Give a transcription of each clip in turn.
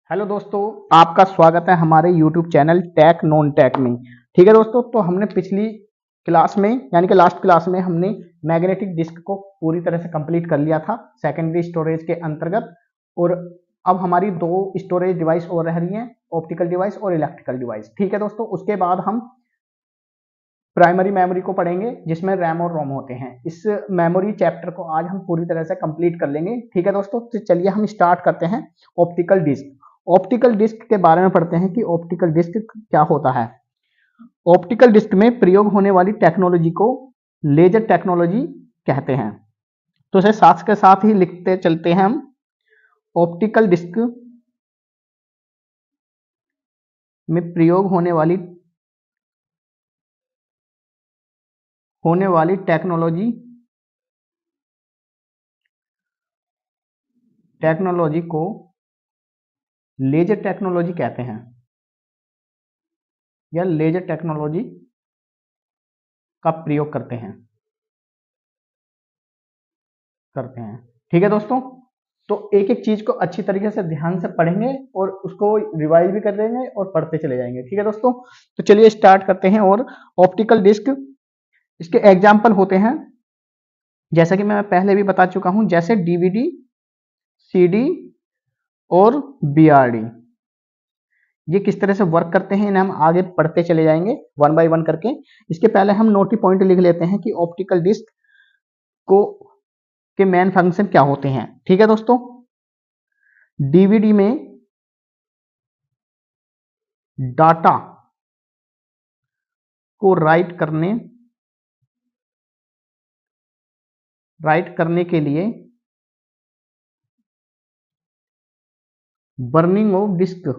Hello दोस्तों, आपका स्वागत है हमारे YouTube channel tech non tech में। ठीक है दोस्तों, तो हमने पिछली क्लास में यानी कि लास्ट क्लास में हमने मैग्नेटिक डिस्क को पूरी तरह से कंप्लीट कर लिया था सेकेंडरी स्टोरेज के अंतर्गत। और अब हमारी दो स्टोरेज डिवाइस और रह रही हैं, ऑप्टिकल डिवाइस और इलेक्ट्रिकल डिवाइस। ठीक है दोस्तों, उसके बाद हम प्राइमरी मेमोरी को पढ़ेंगे जिसमें रैम और रोम होते हैं। इस मेमोरी चैप्टर को आज हम पूरी तरह से कंप्लीट कर लेंगे। ठीक है दोस्तों, तो चलिए हम स्टार्ट करते हैं। ऑप्टिकल डिस्क, ऑप्टिकल डिस्क के बारे में पढ़ते हैं कि ऑप्टिकल डिस्क क्या होता है। ऑप्टिकल डिस्क में प्रयोग होने वाली टेक्नोलॉजी को लेजर टेक्नोलॉजी कहते हैं। तो इसे साथ के साथ ही लिखते चलते हैं हम। ऑप्टिकल डिस्क में प्रयोग होने वाली टेक्नोलॉजी को लेजर टेक्नोलॉजी कहते हैं या लेजर टेक्नोलॉजी का प्रयोग करते हैं। ठीक है दोस्तों, तो एक एक चीज को अच्छी तरीके से ध्यान से पढ़ेंगे और उसको रिवाइज भी कर देंगे और पढ़ते चले जाएंगे। ठीक है दोस्तों, तो चलिए स्टार्ट करते हैं। और ऑप्टिकल डिस्क, इसके एग्जाम्पल होते हैं जैसा कि मैं पहले भी बता चुका हूं, जैसे डीवीडी, सीडी और बीआरडी। ये किस तरह से वर्क करते हैं इन्हें हम आगे पढ़ते चले जाएंगे वन बाय वन करके। इसके पहले हम नोटी पॉइंट लिख लेते हैं कि ऑप्टिकल डिस्क को के मेन फंक्शन क्या होते हैं। ठीक है दोस्तों, डीवीडी में डाटा को राइट करने के लिए बर्निंग ऑफ डिस्क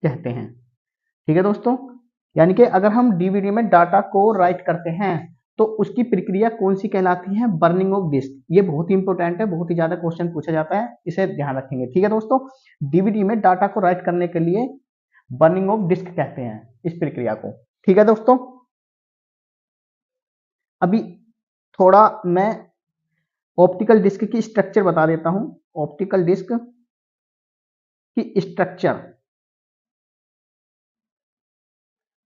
कहते हैं। ठीक है दोस्तों, यानी कि अगर हम डीवीडी में डाटा को राइट करते हैं तो उसकी प्रक्रिया कौन सी कहलाती है? Burning of disc. ये बहुत ही इंपॉर्टेंट है, बहुत ही ज्यादा क्वेश्चन पूछा जाता है, इसे ध्यान रखेंगे। ठीक है दोस्तों, डीवीडी में डाटा को राइट करने के लिए बर्निंग ऑफ डिस्क कहते हैं इस प्रक्रिया को। ठीक है दोस्तों, अभी थोड़ा मैं ऑप्टिकल डिस्क की स्ट्रक्चर बता देता हूं। ऑप्टिकल डिस्क की स्ट्रक्चर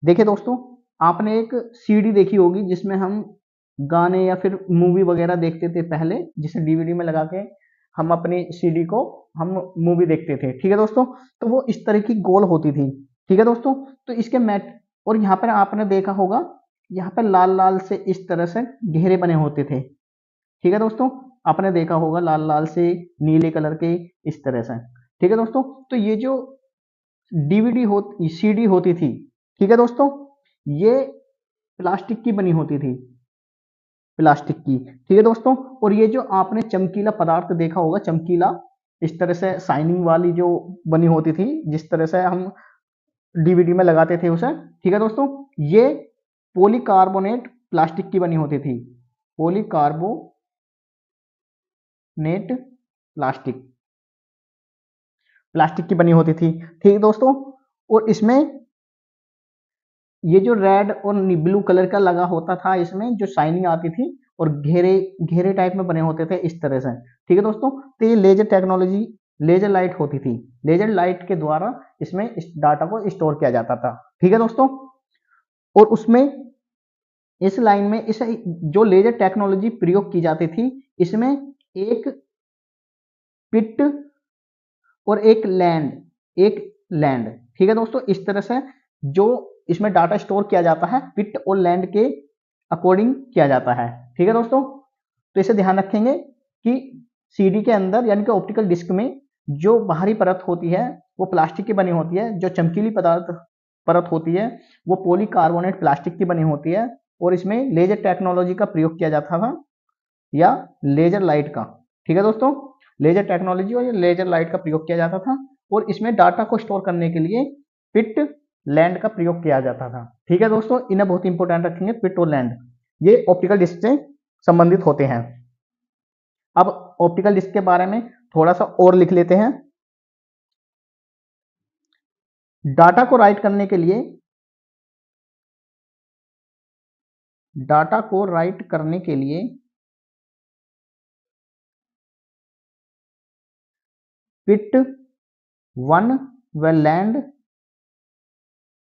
देखिए दोस्तों, आपने एक सीडी देखी होगी जिसमें हम गाने या फिर मूवी वगैरह देखते थे पहले, जिसे डीवीडी में लगा के हम अपनी सीडी को हम मूवी देखते थे। ठीक है दोस्तों, तो वो इस तरह की गोल होती थी। ठीक है दोस्तों, तो इसके मैट और यहाँ पर आपने देखा होगा, यहाँ पर लाल लाल से इस तरह से घेरे बने होते थे। ठीक है दोस्तों, आपने देखा होगा लाल लाल से नीले कलर के इस तरह से। ठीक है दोस्तों, तो ये जो डीवीडी होती सीडी होती थी, ठीक है दोस्तों, ये प्लास्टिक की बनी होती थी, प्लास्टिक की। ठीक है दोस्तों, और ये जो आपने चमकीला पदार्थ देखा होगा, चमकीला इस तरह से शाइनिंग वाली जो बनी होती थी, जिस तरह से हम डीवीडी में लगाते थे उसे। ठीक है दोस्तों, ये पॉलीकार्बोनेट प्लास्टिक की बनी होती थी, पॉलीकार्बोनेट प्लास्टिक प्लास्टिक की बनी होती थी। ठीक है दोस्तों, और इसमें ये जो रेड और ब्लू कलर का लगा होता था, इसमें जो शाइनिंग आती थी और घेरे घेरे टाइप में बने होते थे इस तरह से। ठीक है दोस्तों, तो ये लेजर टेक्नोलॉजी, लेजर लाइट होती थी। लेजर लाइट के द्वारा इसमें इस डाटा को स्टोर किया जाता था। ठीक है दोस्तों, और उसमें इस लाइन में इस जो लेजर टेक्नोलॉजी प्रयोग की जाती थी, इसमें एक पिट और एक लैंड। ठीक है दोस्तों, इस तरह से जो इसमें डाटा स्टोर किया जाता है, पिट और लैंड के अकॉर्डिंग किया जाता है। ठीक है दोस्तों, तो इसे ध्यान रखेंगे कि सीडी के अंदर यानी कि ऑप्टिकल डिस्क में जो बाहरी परत होती है वो प्लास्टिक की बनी होती है, जो चमकीली परत होती है वो पॉलीकार्बोनेट प्लास्टिक की बनी होती है, और इसमें लेजर टेक्नोलॉजी का प्रयोग किया जाता था या लेजर लाइट का। ठीक है दोस्तों, लेजर टेक्नोलॉजी और लेजर लाइट का प्रयोग किया जाता था, और इसमें डाटा को स्टोर करने के लिए पिट लैंड का प्रयोग किया जाता था। ठीक है दोस्तों, इन्हें बहुत इंपॉर्टेंट रखेंगे, पिट और लैंड, ये ऑप्टिकल डिस्क से संबंधित होते हैं। अब ऑप्टिकल डिस्क के बारे में थोड़ा सा और लिख लेते हैं। डाटा को राइट करने के लिए पिट 1 व लैंड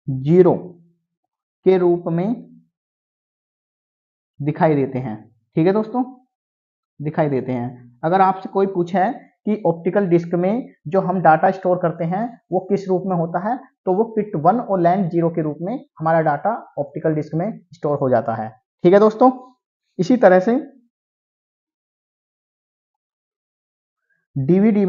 0 के रूप में दिखाई देते हैं। ठीक है दोस्तों, दिखाई देते हैं। अगर आपसे कोई पूछा है कि ऑप्टिकल डिस्क में जो हम डाटा स्टोर करते हैं वो किस रूप में होता है, तो वो पिट 1 और लैंड 0 के रूप में हमारा डाटा ऑप्टिकल डिस्क में स्टोर हो जाता है। ठीक है दोस्तों, इसी तरह से डीवीडी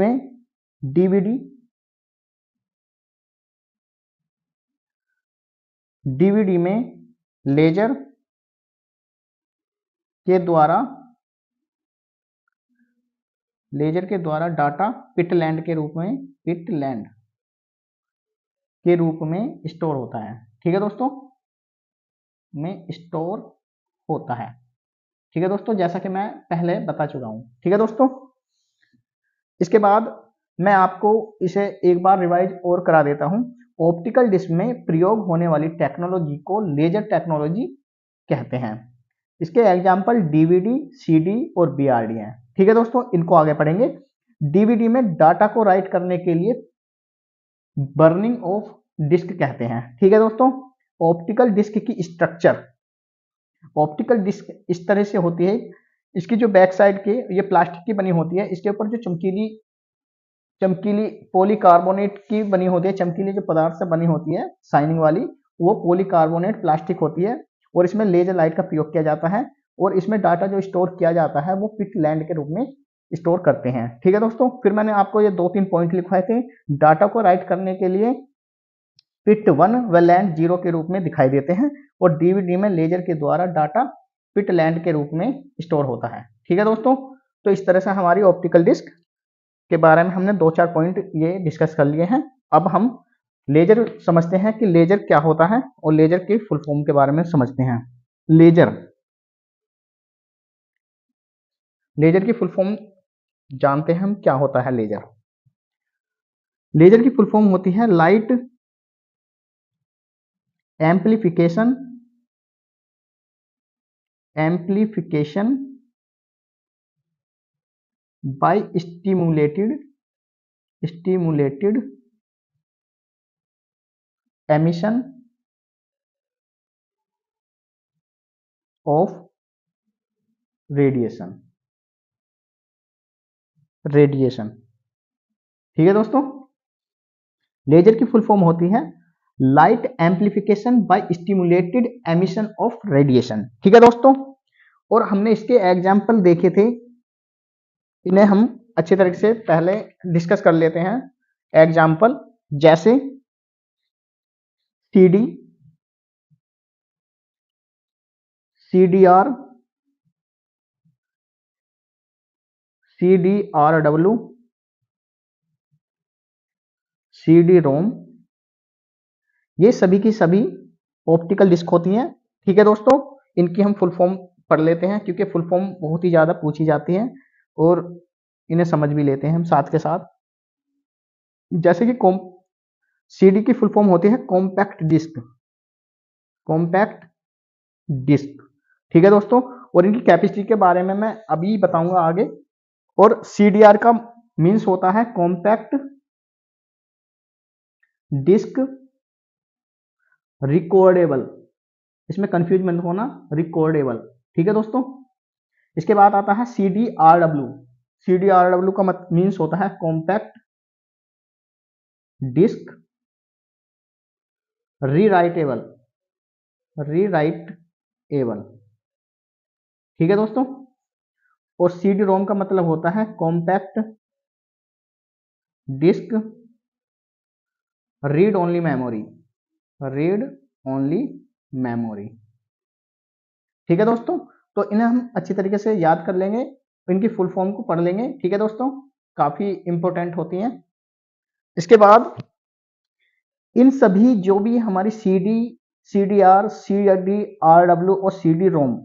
में लेजर के द्वारा डाटा पिटलैंड के रूप में स्टोर होता है। ठीक है दोस्तों, में स्टोर होता है। ठीक है दोस्तों, जैसा कि मैं पहले बता चुका हूं। ठीक है दोस्तों, इसके बाद मैं आपको इसे एक बार रिवाइज और करा देता हूं। ऑप्टिकल डिस्क में प्रयोग होने वाली टेक्नोलॉजी को लेजर टेक्नोलॉजी कहते हैं। इसके एग्जाम्पल डीवीडी, सीडी और बीआरडी हैं। ठीक है दोस्तों, इनको आगे पढ़ेंगे। डीवीडी में डाटा को राइट करने के लिए बर्निंग ऑफ डिस्क कहते हैं। ठीक है दोस्तों, ऑप्टिकल डिस्क की स्ट्रक्चर, ऑप्टिकल डिस्क इस तरह से होती है। इसकी जो बैक साइड की ये प्लास्टिक की बनी होती है, इसके ऊपर जो चमकीली पॉलीकार्बोनेट की बनी होती है, चमकीली जो पदार्थ से बनी होती है शाइनिंग वाली, वो पॉलीकार्बोनेट प्लास्टिक होती है और इसमें लेजर लाइट का प्रयोग किया जाता है और इसमें डाटा जो स्टोर किया जाता है वो पिट लैंड के रूप में स्टोर करते हैं। ठीक है दोस्तों, फिर मैंने आपको ये 2-3 पॉइंट लिखवाए थे। डाटा को राइट करने के लिए पिट 1 व लैंड 0 के रूप में दिखाई देते हैं और डीवीडी में लेजर के द्वारा डाटा पिट लैंड के रूप में स्टोर होता है। ठीक है दोस्तों, तो इस तरह से हमारी ऑप्टिकल डिस्क के बारे में हमने 2-4 पॉइंट ये डिस्कस कर लिए हैं। अब हम लेजर समझते हैं कि लेजर क्या होता है और लेजर की फुल फॉर्म के बारे में समझते हैं। लेजर की फुल फॉर्म जानते हैं हम क्या होता है। लेजर की फुल फॉर्म होती है light amplification by stimulated emission of radiation. ठीक है दोस्तों, लेजर की फुल फॉर्म होती है light amplification by stimulated emission of radiation. ठीक है दोस्तों, और हमने इसके एग्जाम्पल देखे थे, इन्हें हम अच्छी तरीके से पहले डिस्कस कर लेते हैं। एग्जाम्पल जैसे सीडी, सीडीआर, सीडीआरडब्ल्यू, सीडी रोम, ये सभी की सभी ऑप्टिकल डिस्क होती हैं। ठीक है दोस्तों, इनकी हम फुल फॉर्म पढ़ लेते हैं क्योंकि फुल फॉर्म बहुत ही ज्यादा पूछी जाती है और इन्हें समझ भी लेते हैं हम साथ के साथ। जैसे कि सीडी की फुल फॉर्म होती है कॉम्पैक्ट डिस्क। ठीक है दोस्तों, और इनकी कैपेसिटी के बारे में मैं अभी बताऊंगा आगे। और सीडीआर का मीन्स होता है कॉम्पैक्ट डिस्क रिकॉर्डेबल, इसमें कंफ्यूज मत होना, रिकॉर्डेबल। ठीक है दोस्तों, इसके बाद आता है सीडीआरडब्ल्यू का मीन्स होता है कॉम्पैक्ट डिस्क रीराइटेबल। ठीक है दोस्तों, और सीडी रोम का मतलब होता है compact disc read only memory. ठीक है दोस्तों, तो इन्हें हम अच्छी तरीके से याद कर लेंगे, इनकी फुल फॉर्म को पढ़ लेंगे। ठीक है दोस्तों, काफी इंपॉर्टेंट होती हैं। इसके बाद इन सभी जो भी हमारी सीडी, सीडीआर, सीडीआरडब्ल्यू और सीडी रोम,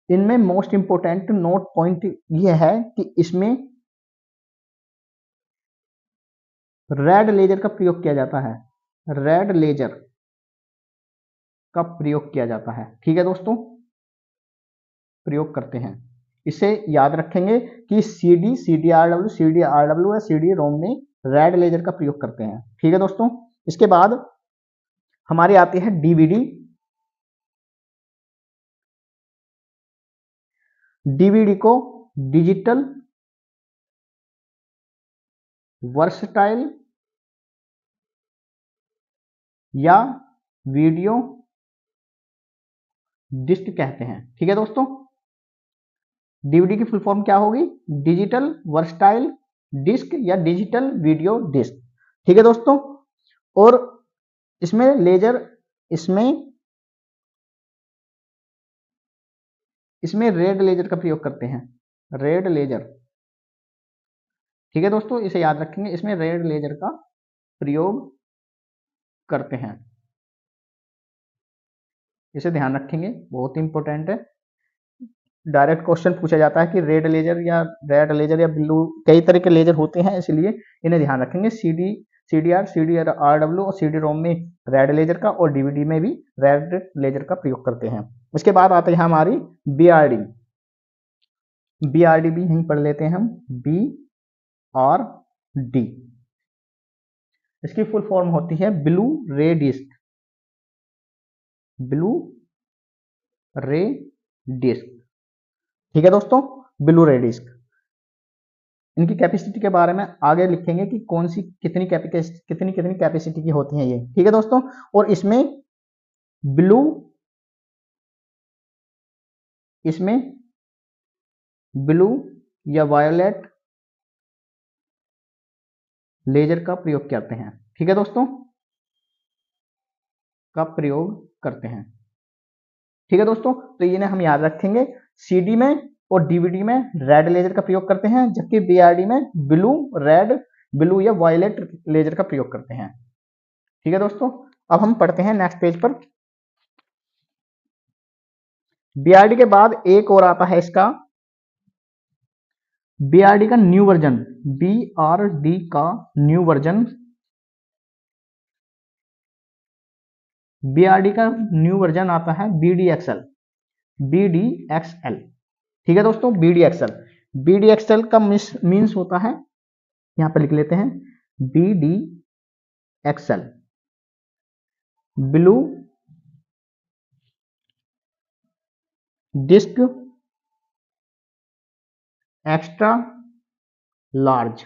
इनमें मोस्ट इंपोर्टेंट नोट पॉइंट ये है कि इसमें रेड लेजर का प्रयोग किया जाता है। ठीक है दोस्तों, प्रयोग करते हैं। इसे याद रखेंगे कि सीडी, सीडीआरडब्ल्यू या सीडी रोम में रेड लेजर का प्रयोग करते हैं। ठीक है दोस्तों, इसके बाद हमारी आती है डीवीडी। डीवीडी को डिजिटल वर्सटाइल या वीडियो डिस्क कहते हैं। ठीक है दोस्तों, डीवीडी की फुल फॉर्म क्या होगी? डिजिटल वर्सटाइल डिस्क या डिजिटल वीडियो डिस्क। ठीक है दोस्तों, और इसमें इसमें रेड लेजर का प्रयोग करते हैं, रेड लेजर। ठीक है दोस्तों, इसे याद रखेंगे, इसमें रेड लेजर का प्रयोग करते हैं, इसे ध्यान रखेंगे, बहुत इंपॉर्टेंट है। डायरेक्ट क्वेश्चन पूछा जाता है कि रेड लेजर या ब्लू, कई तरह के लेजर होते हैं, इसलिए इन्हें ध्यान रखेंगे। CDR, और CD रोम में रेड लेजर का और डीवीडी में भी रेड लेजर का प्रयोग करते हैं। उसके बाद आते हैं हमारी BRD। BRD भी यहीं पढ़ लेते हैं हम, BRD। इसकी फुल फॉर्म होती है ब्लू रे डिस्क, ब्लू रे डिस्क। ठीक है दोस्तों, ब्लू रे डिस्क। इनकी कैपेसिटी के बारे में आगे लिखेंगे कि कौन सी कितनी कैपेसिटी की होती हैं ये। ठीक है दोस्तों, और इसमें ब्लू या वायोलेट लेजर का प्रयोग करते हैं। ठीक है दोस्तों, का प्रयोग करते हैं। ठीक है दोस्तों, तो इन्हें हम याद रखेंगे। CD में और डीवीडी में रेड लेजर का प्रयोग करते हैं, जबकि BRD में ब्लू या वायलेट लेजर का प्रयोग करते हैं। ठीक है दोस्तों, अब हम पढ़ते हैं नेक्स्ट पेज पर। BRD के बाद एक और आता है इसका, BRD का न्यू वर्जन, BRD का न्यू वर्जन, BRD का न्यू वर्जन आता है BDXL। ठीक है दोस्तों, BDXL का मीन्स होता है, यहां पर लिख लेते हैं, BDXL blue disc extra large.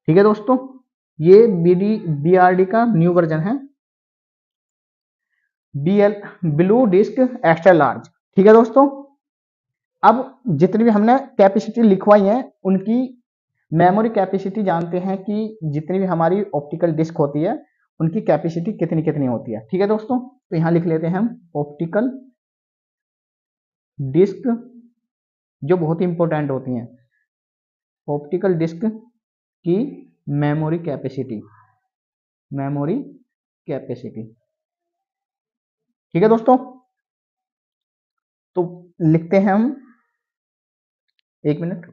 ठीक है दोस्तों, ये BRD का न्यू वर्जन है, ब्लू डिस्क एक्स्ट्रा लार्ज। ठीक है दोस्तों, अब जितनी भी हमने कैपेसिटी लिखवाई है उनकी मेमोरी कैपेसिटी जानते हैं कि जितनी भी हमारी ऑप्टिकल डिस्क होती है उनकी कैपेसिटी कितनी कितनी होती है। ठीक है दोस्तों, तो यहां लिख लेते हैं हम ऑप्टिकल डिस्क, जो बहुत इंपॉर्टेंट होती हैं, ऑप्टिकल डिस्क की मेमोरी कैपेसिटी। ठीक है दोस्तों, तो लिखते हैं हम, एक मिनट,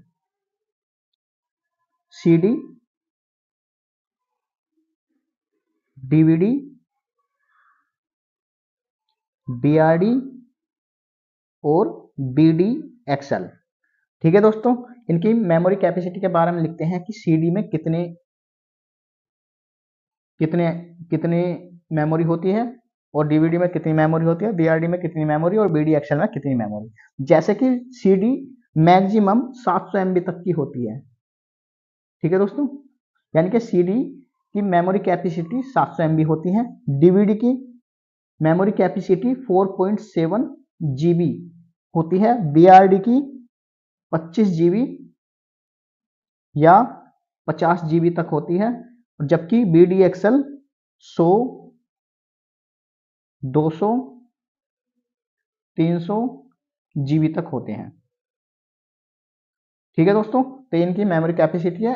CD, DVD, BRD और BDXL। ठीक है दोस्तों, इनकी मेमोरी कैपेसिटी के बारे में लिखते हैं कि CD में कितने मेमोरी होती है और DVD में कितनी मेमोरी होती है, BRD में कितनी मेमोरी और BDXL में कितनी मेमोरी। जैसे कि CD मैक्सिमम 700 MB तक की होती है। ठीक है दोस्तों, यानी कि CD की मेमोरी कैपेसिटी 700 MB होती है, DVD की मेमोरी कैपेसिटी 4.7 GB होती है, BRD की 25 GB या 50 GB तक होती है, जबकि BDXL 100, 200, 300 GB तक होते हैं। ठीक है दोस्तों, तो इनकी मेमोरी कैपेसिटी है,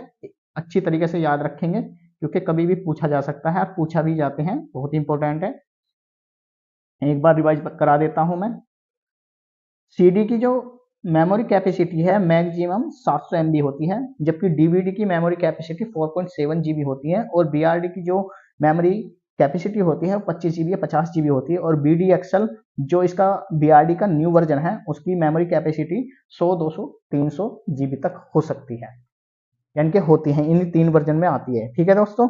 अच्छी तरीके से याद रखेंगे क्योंकि कभी भी पूछा जा सकता है, पूछा भी जाते हैं, बहुत इंपॉर्टेंट है। एक बार रिवाइज करा देता हूं मैं। CD की जो मेमोरी कैपेसिटी है मैक्सिमम 700 MB होती है, जबकि DVD की मेमोरी कैपेसिटी 4.7 GB होती है, और BRD की जो मेमोरी कैपेसिटी होती है 25 GB या 50 GB होती है, और BDXL जो इसका BRD का न्यू वर्जन है उसकी मेमोरी कैपेसिटी 100, 200, 300 GB तक हो सकती है। यानी कि होती हैं, इन 3 वर्जन में आती है। ठीक है दोस्तों,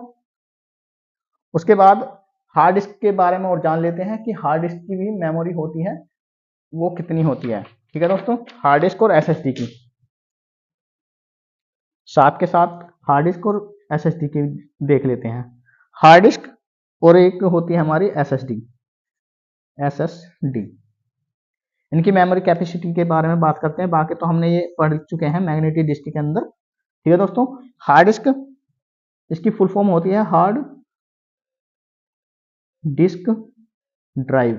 उसके बाद हार्ड डिस्क के बारे में और जान लेते हैं कि हार्ड डिस्क की भी मेमोरी होती है, वो कितनी होती है। ठीक है दोस्तों, हार्ड डिस्क और एसएसडी की, साथ के साथ हार्ड डिस्क और एसएसडी की देख लेते हैं। हार्ड डिस्क और एक होती है हमारी एसएसडी। इनकी मेमोरी कैपेसिटी के बारे में बात करते हैं, बाकी तो हमने ये पढ़ चुके हैं मैग्नेटिक डिस्क के अंदर। ठीक है दोस्तों, हार्ड डिस्क, इसकी फुल फॉर्म होती है हार्ड डिस्क ड्राइव।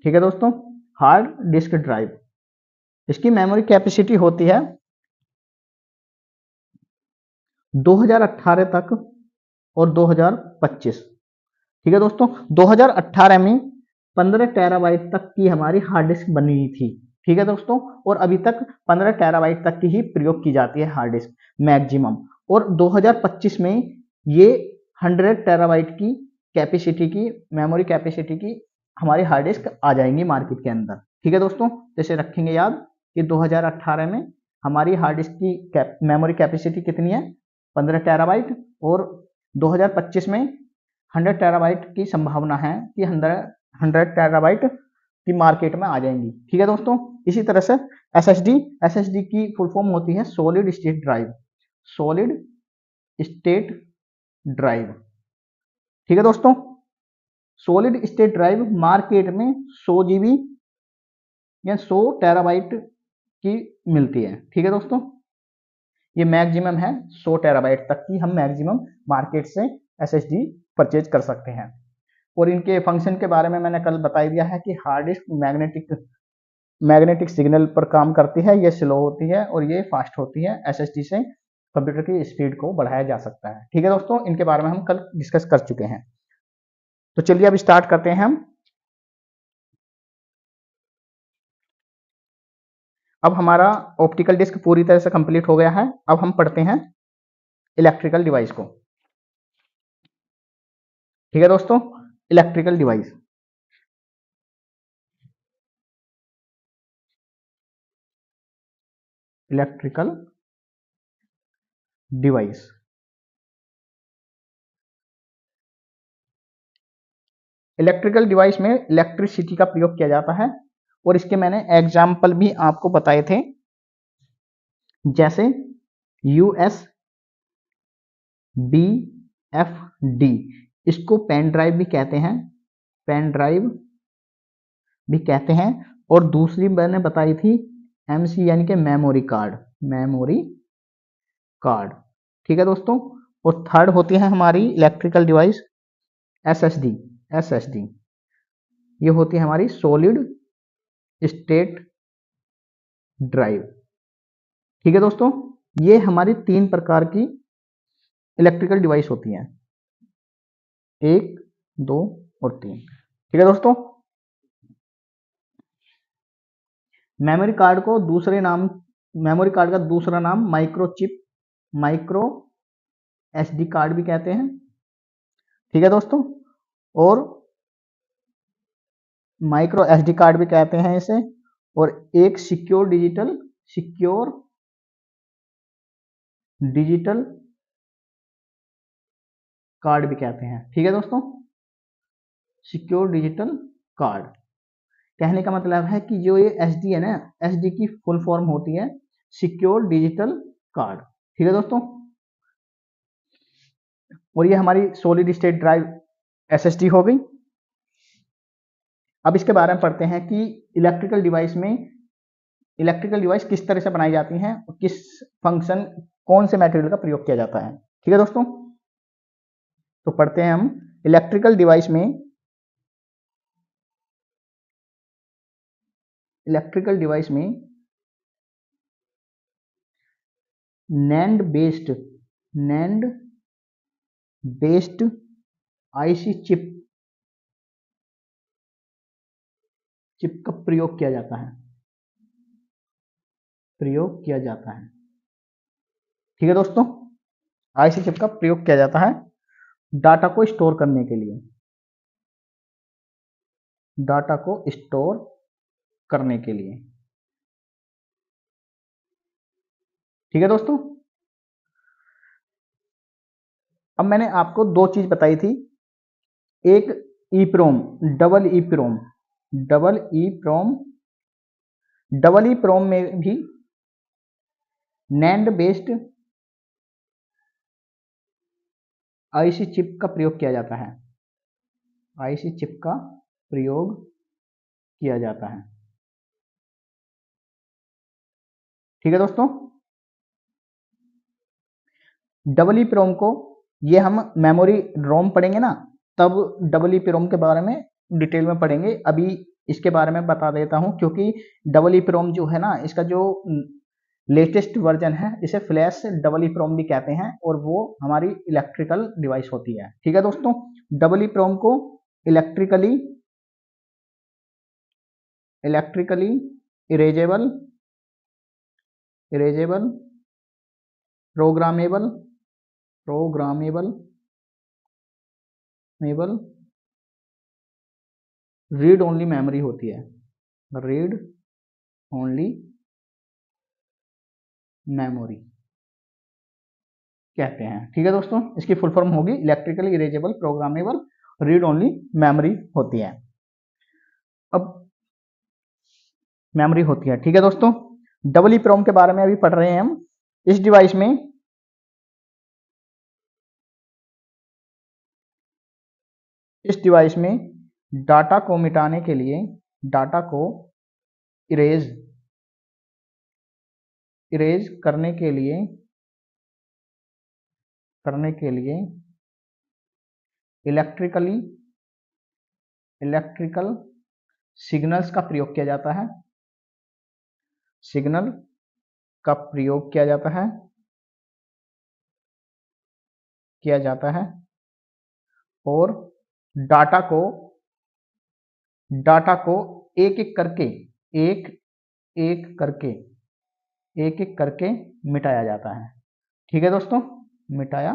ठीक है दोस्तों, हार्ड डिस्क ड्राइव, इसकी मेमोरी कैपेसिटी होती है 2018 तक और 2025। ठीक है दोस्तों, 2018 में 15 टेराबाइट तक की हमारी हार्ड डिस्क बनी थी। ठीक है दोस्तों, और अभी तक 15 टेराबाइट तक की ही प्रयोग की जाती है हार्ड डिस्क मैक्सिमम। और 2025 में ये 100 टेराबाइट की कैपेसिटी की मेमोरी कैपेसिटी की हमारी हार्ड डिस्क आ जाएंगी मार्केट के अंदर। ठीक है दोस्तों, जैसे रखेंगे याद कि 2018 में हमारी हार्ड डिस्क की मेमोरी कैपेसिटी कितनी है, 15 टेराबाइट, और 2025 में 100 टेराबाइट की संभावना है कि 100 टेराबाइट की मार्केट में आ जाएंगी। ठीक है दोस्तों, इसी तरह से एसएसडी की फुल फॉर्म होती है solid state drive. Solid state drive. ठीक है दोस्तों, सॉलिड स्टेट ड्राइव मार्केट में 100 जीबी या 100 टेराबाइट की मिलती है। ठीक है दोस्तों, ये मैक्सिमम है, 100 टेराबाइट तक की हम मैक्सिमम मार्केट से एसएसडी परचेज कर सकते हैं। और इनके फंक्शन के बारे में मैंने कल बता दिया है कि हार्ड डिस्क मैग्नेटिक सिग्नल पर काम करती है, ये स्लो होती है और ये फास्ट होती है। एसएसडी से कंप्यूटर की स्पीड को बढ़ाया जा सकता है। ठीक है दोस्तों, इनके बारे में हम कल डिस्कस कर चुके हैं। तो चलिए अब स्टार्ट करते हैं हम। अब हमारा ऑप्टिकल डिस्क पूरी तरह से कंप्लीट हो गया है। अब हम पढ़ते हैं इलेक्ट्रिकल डिवाइस को। ठीक है दोस्तों, electrical device, electrical device, electrical device में इलेक्ट्रिसिटी का प्रयोग किया जाता है। और इसके मैंने एग्जाम्पल भी आपको बताए थे, जैसे यूएस बी एफ डी, इसको पेन ड्राइव भी कहते हैं, पेन ड्राइव भी कहते हैं। और दूसरी मैंने बताई थी एमसी यानी कि मेमोरी कार्ड, मेमोरी कार्ड। ठीक है दोस्तों, और थर्ड होती है हमारी इलेक्ट्रिकल डिवाइस एसएसडी। एसएसडी ये होती है हमारी सॉलिड स्टेट ड्राइव। ठीक है दोस्तों, ये हमारी 3 प्रकार की इलेक्ट्रिकल डिवाइस होती हैं, 1, 2 और 3। ठीक है दोस्तों, मेमोरी कार्ड को दूसरे नाम, मेमोरी कार्ड का दूसरा नाम माइक्रोचिप, माइक्रो एसडी कार्ड भी कहते हैं। ठीक है दोस्तों, और माइक्रो एसडी कार्ड भी कहते हैं इसे। और एक सिक्योर डिजिटल कार्ड भी कहते हैं। ठीक है दोस्तों, सिक्योर डिजिटल कार्ड कहने का मतलब है कि जो ये एसडी है ना, एसडी की फुल फॉर्म होती है सिक्योर डिजिटल कार्ड। ठीक है दोस्तों, और ये हमारी सॉलिड स्टेट ड्राइव एसएसडी हो गई। अब इसके बारे में पढ़ते हैं कि इलेक्ट्रिकल डिवाइस किस तरह से बनाई जाती हैं, किस फंक्शन, कौन से मटेरियल का प्रयोग किया जाता है। ठीक है दोस्तों, तो पढ़ते हैं हम इलेक्ट्रिकल डिवाइस में, नैंड बेस्ड आईसी चिप का प्रयोग किया जाता है, ठीक है दोस्तों, आईसी चिप का प्रयोग किया जाता है डाटा को स्टोर करने के लिए, डाटा को स्टोर करने के लिए। ठीक है दोस्तों। अब मैंने आपको दो चीज बताई थी, एक EPROM, double EPROM, double EPROM, double EPROM में भी नैंड बेस्ड आईसी चिप का प्रयोग किया जाता है, आईसी चिप का प्रयोग किया जाता है। ठीक है दोस्तों। डबल ईप्रोम को, ये हम मेमोरी रोम पढ़ेंगे ना, तब डबल ईप्रोम के बारे में डिटेल में पढ़ेंगे। अभी इसके बारे में बता देता हूं, क्योंकि डबल ईप्रोम जो है ना, इसका जो लेटेस्ट वर्जन है, इसे फ्लैश डबल ईप्रोम भी कहते हैं, और वो हमारी इलेक्ट्रिकल डिवाइस होती है। ठीक है दोस्तों। डबल ईप्रोम को electrically erasable, programmable, read only memory होती है, रीड ओनली मेमोरी कहते हैं। ठीक है दोस्तों। इसकी फुल फॉर्म होगी electrically erasable programmable read only memory होती है। अब मेमोरी होती है। ठीक है दोस्तों। डबल ईप्रोम के बारे में अभी पढ़ रहे हैं हम। इस डिवाइस में डाटा को मिटाने के लिए, डाटा को इरेज करने के लिए इलेक्ट्रिकल सिग्नल्स का प्रयोग किया जाता है, सिग्नल का प्रयोग किया जाता है, और डाटा को एक एक करके मिटाया जाता है। ठीक है दोस्तों, मिटाया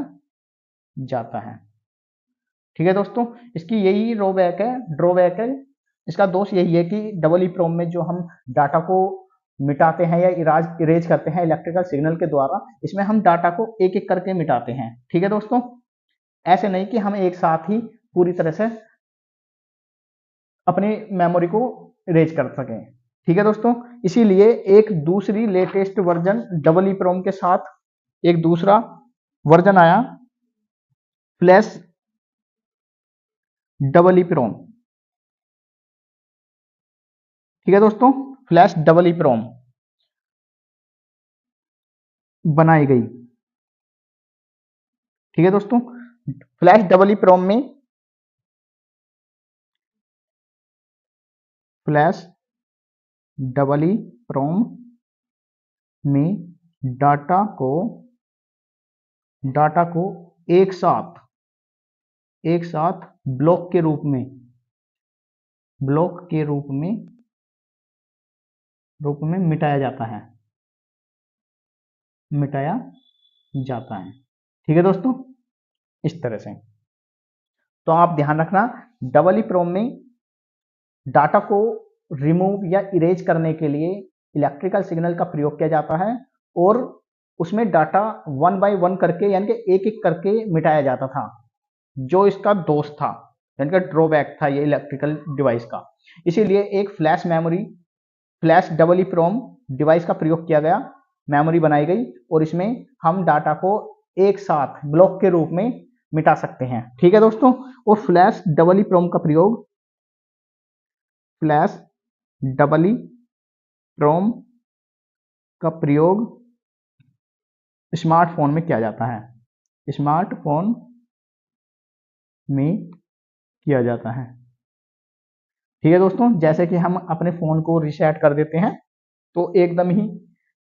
जाता है। ठीक है दोस्तों। इसकी यही ड्रॉबैक है, इसका दोष यही है कि डबल ईप्रोम में जो हम डाटा को मिटाते हैं या इरेज करते हैं इलेक्ट्रिकल सिग्नल के द्वारा, इसमें हम डाटा को एक एक करके मिटाते हैं। ठीक है दोस्तों। ऐसे नहीं कि हम एक साथ ही पूरी तरह से अपनी मेमोरी को इरेज कर सकें। ठीक है दोस्तों। इसीलिए एक दूसरी लेटेस्ट वर्जन डबल ईप्रोम के साथ एक दूसरा वर्जन आया, फ्लैश डबल ईप्रोम। ठीक है दोस्तों। फ्लैश डबल ईप्रोम बनाई गई। ठीक है दोस्तों। फ्लैश डबल ईप्रोम में डाटा को एक साथ ब्लॉक के रूप में मिटाया जाता है, ठीक है दोस्तों। इस तरह से तो आप ध्यान रखना, डबल ईप्रोम में डाटा को रिमूव या इरेज करने के लिए इलेक्ट्रिकल सिग्नल का प्रयोग किया जाता है, और उसमें डाटा वन बाय वन करके यानी कि एक एक करके मिटाया जाता था, जो इसका दोष था यानी कि ड्रॉबैक था ये इलेक्ट्रिकल डिवाइस का। इसीलिए एक फ्लैश डबल ईप्रोम डिवाइस का प्रयोग किया गया, मेमोरी बनाई गई, और इसमें हम डाटा को एक साथ ब्लॉक के रूप में मिटा सकते हैं। ठीक है दोस्तों। और फ्लैश डबल ईप्रोम का प्रयोग स्मार्टफोन में किया जाता है, ठीक है दोस्तों। जैसे कि हम अपने फोन को रीसेट कर देते हैं, तो एकदम ही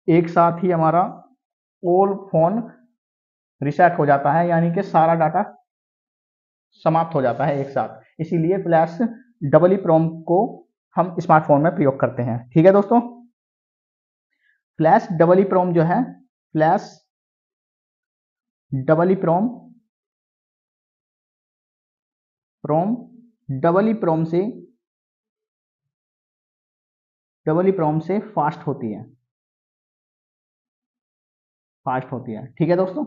एक साथ ही हमारा ऑल फोन रीसेट हो जाता है, यानी कि सारा डाटा समाप्त हो जाता है एक साथ। इसीलिए फ्लैश डबल ईप्रोम को हम स्मार्टफोन में प्रयोग करते हैं। ठीक है दोस्तों। फ्लैश डबल ईप्रोम जो है, flash double EPROM double EPROM से फास्ट होती है, फास्ट होती है। ठीक है दोस्तों,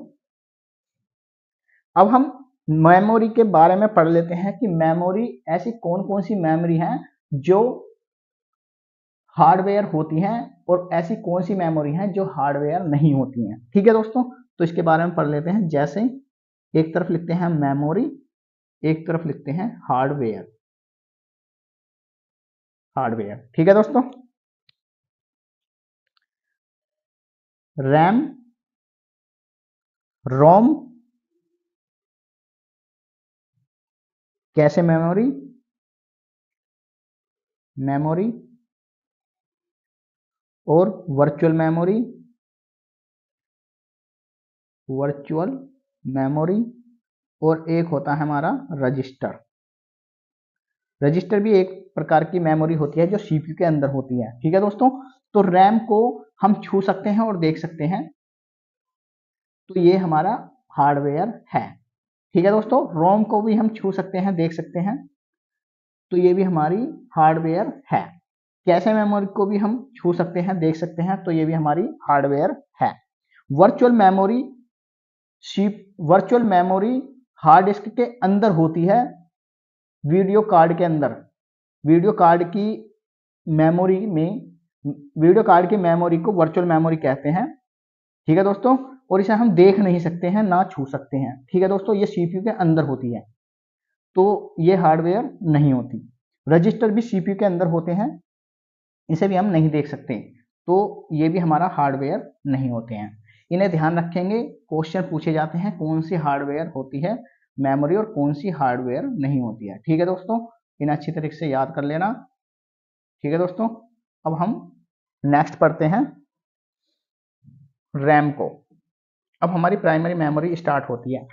अब हम मेमोरी के बारे में पढ़ लेते हैं कि मेमोरी ऐसी कौन कौन सी मेमोरी हैं जो हार्डवेयर होती हैं और ऐसी कौन सी मेमोरी हैं जो हार्डवेयर नहीं होती हैं। ठीक है दोस्तों, तो इसके बारे में पढ़ लेते हैं। जैसे एक तरफ लिखते हैं मेमोरी, एक तरफ लिखते हैं हार्डवेयर। हार्डवेयर, ठीक है दोस्तों। रैम, रोम, कैशे मेमोरी, मेमोरी और वर्चुअल मेमोरी, वर्चुअल मेमोरी और एक होता है हमारा रजिस्टर। रजिस्टर भी एक प्रकार की मेमोरी होती है जो सीपीयू के अंदर होती है। ठीक है दोस्तों, तो रैम को हम छू सकते हैं और देख सकते हैं, तो ये हमारा हार्डवेयर है। ठीक है दोस्तों, रोम को भी हम छू सकते हैं, देख सकते हैं, तो ये भी हमारी हार्डवेयर है। कैशे मेमोरी को भी हम छू सकते हैं, देख सकते हैं, तो ये भी हमारी हार्डवेयर है। Virtual memory, virtual memory hard disk के अंदर होती है, वीडियो कार्ड के अंदर। वीडियो कार्ड की मेमोरी में, वीडियो कार्ड की मेमोरी को वर्चुअल मेमोरी कहते हैं। ठीक है दोस्तों, और इसे हम देख नहीं सकते हैं, ना छू सकते हैं। ठीक है दोस्तों, ये सीपीयू के अंदर होती है, तो ये हार्डवेयर नहीं होती। रजिस्टर भी सीपीयू के अंदर होते हैं, इसे भी हम नहीं देख सकते, तो ये भी हमारा हार्डवेयर नहीं होते हैं। इन्हें ध्यान रखेंगे, क्वेश्चन पूछे जाते हैं कौन सी हार्डवेयर होती है मेमोरी और कौन सी हार्डवेयर नहीं होती है। ठीक है दोस्तों, इन्हें अच्छी तरीके से याद कर लेना। ठीक है दोस्तों, अब हम नेक्स्ट पढ़ते हैं रैम को। अब हमारी प्राइमरी मेमोरी स्टार्ट होती है।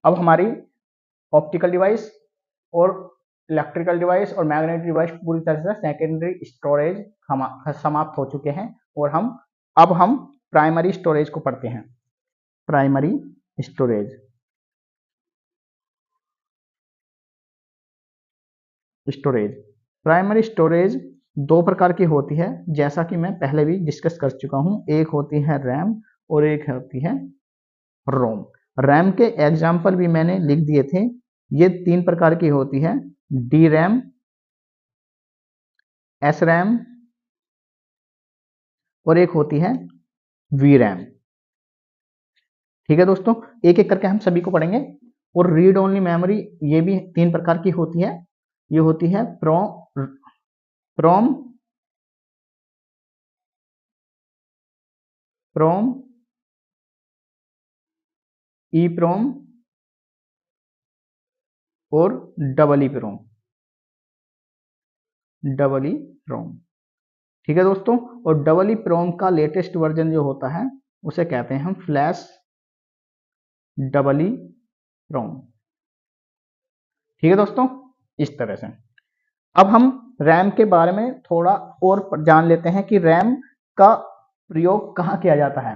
अब हमारी ऑप्टिकल डिवाइस और इलेक्ट्रिकल डिवाइस और मैग्नेटिक डिवाइस पूरी तरह से सेकेंडरी स्टोरेज समाप्त हो चुके हैं, और अब हम प्राइमरी स्टोरेज को पढ़ते हैं। प्राइमरी स्टोरेज, प्राइमरी स्टोरेज दो प्रकार की होती है, जैसा कि मैं पहले भी डिस्कस कर चुका हूं। एक होती है रैम और एक होती है रोम। रैम के एग्जाम्पल भी मैंने लिख दिए थे। ये तीन प्रकार की होती है, डी रैम, एस रैम और एक होती है वी रैम। ठीक है दोस्तों, एक एक करके हम सभी को पढ़ेंगे। और रीड ओनली मेमोरी, ये भी तीन प्रकार की होती है। ये होती है प्रोम, प्रोम, ई प्रोम और डबल ई प्रोम, डबल ई प्रोम। ठीक है दोस्तों, और डबल ई प्रोम का लेटेस्ट वर्जन जो होता है उसे कहते हैं हम फ्लैश डबल ई प्रोम। ठीक है दोस्तों, इस तरह से अब हम रैम के बारे में थोड़ा और जान लेते हैं कि रैम का प्रयोग कहाँ किया जाता है।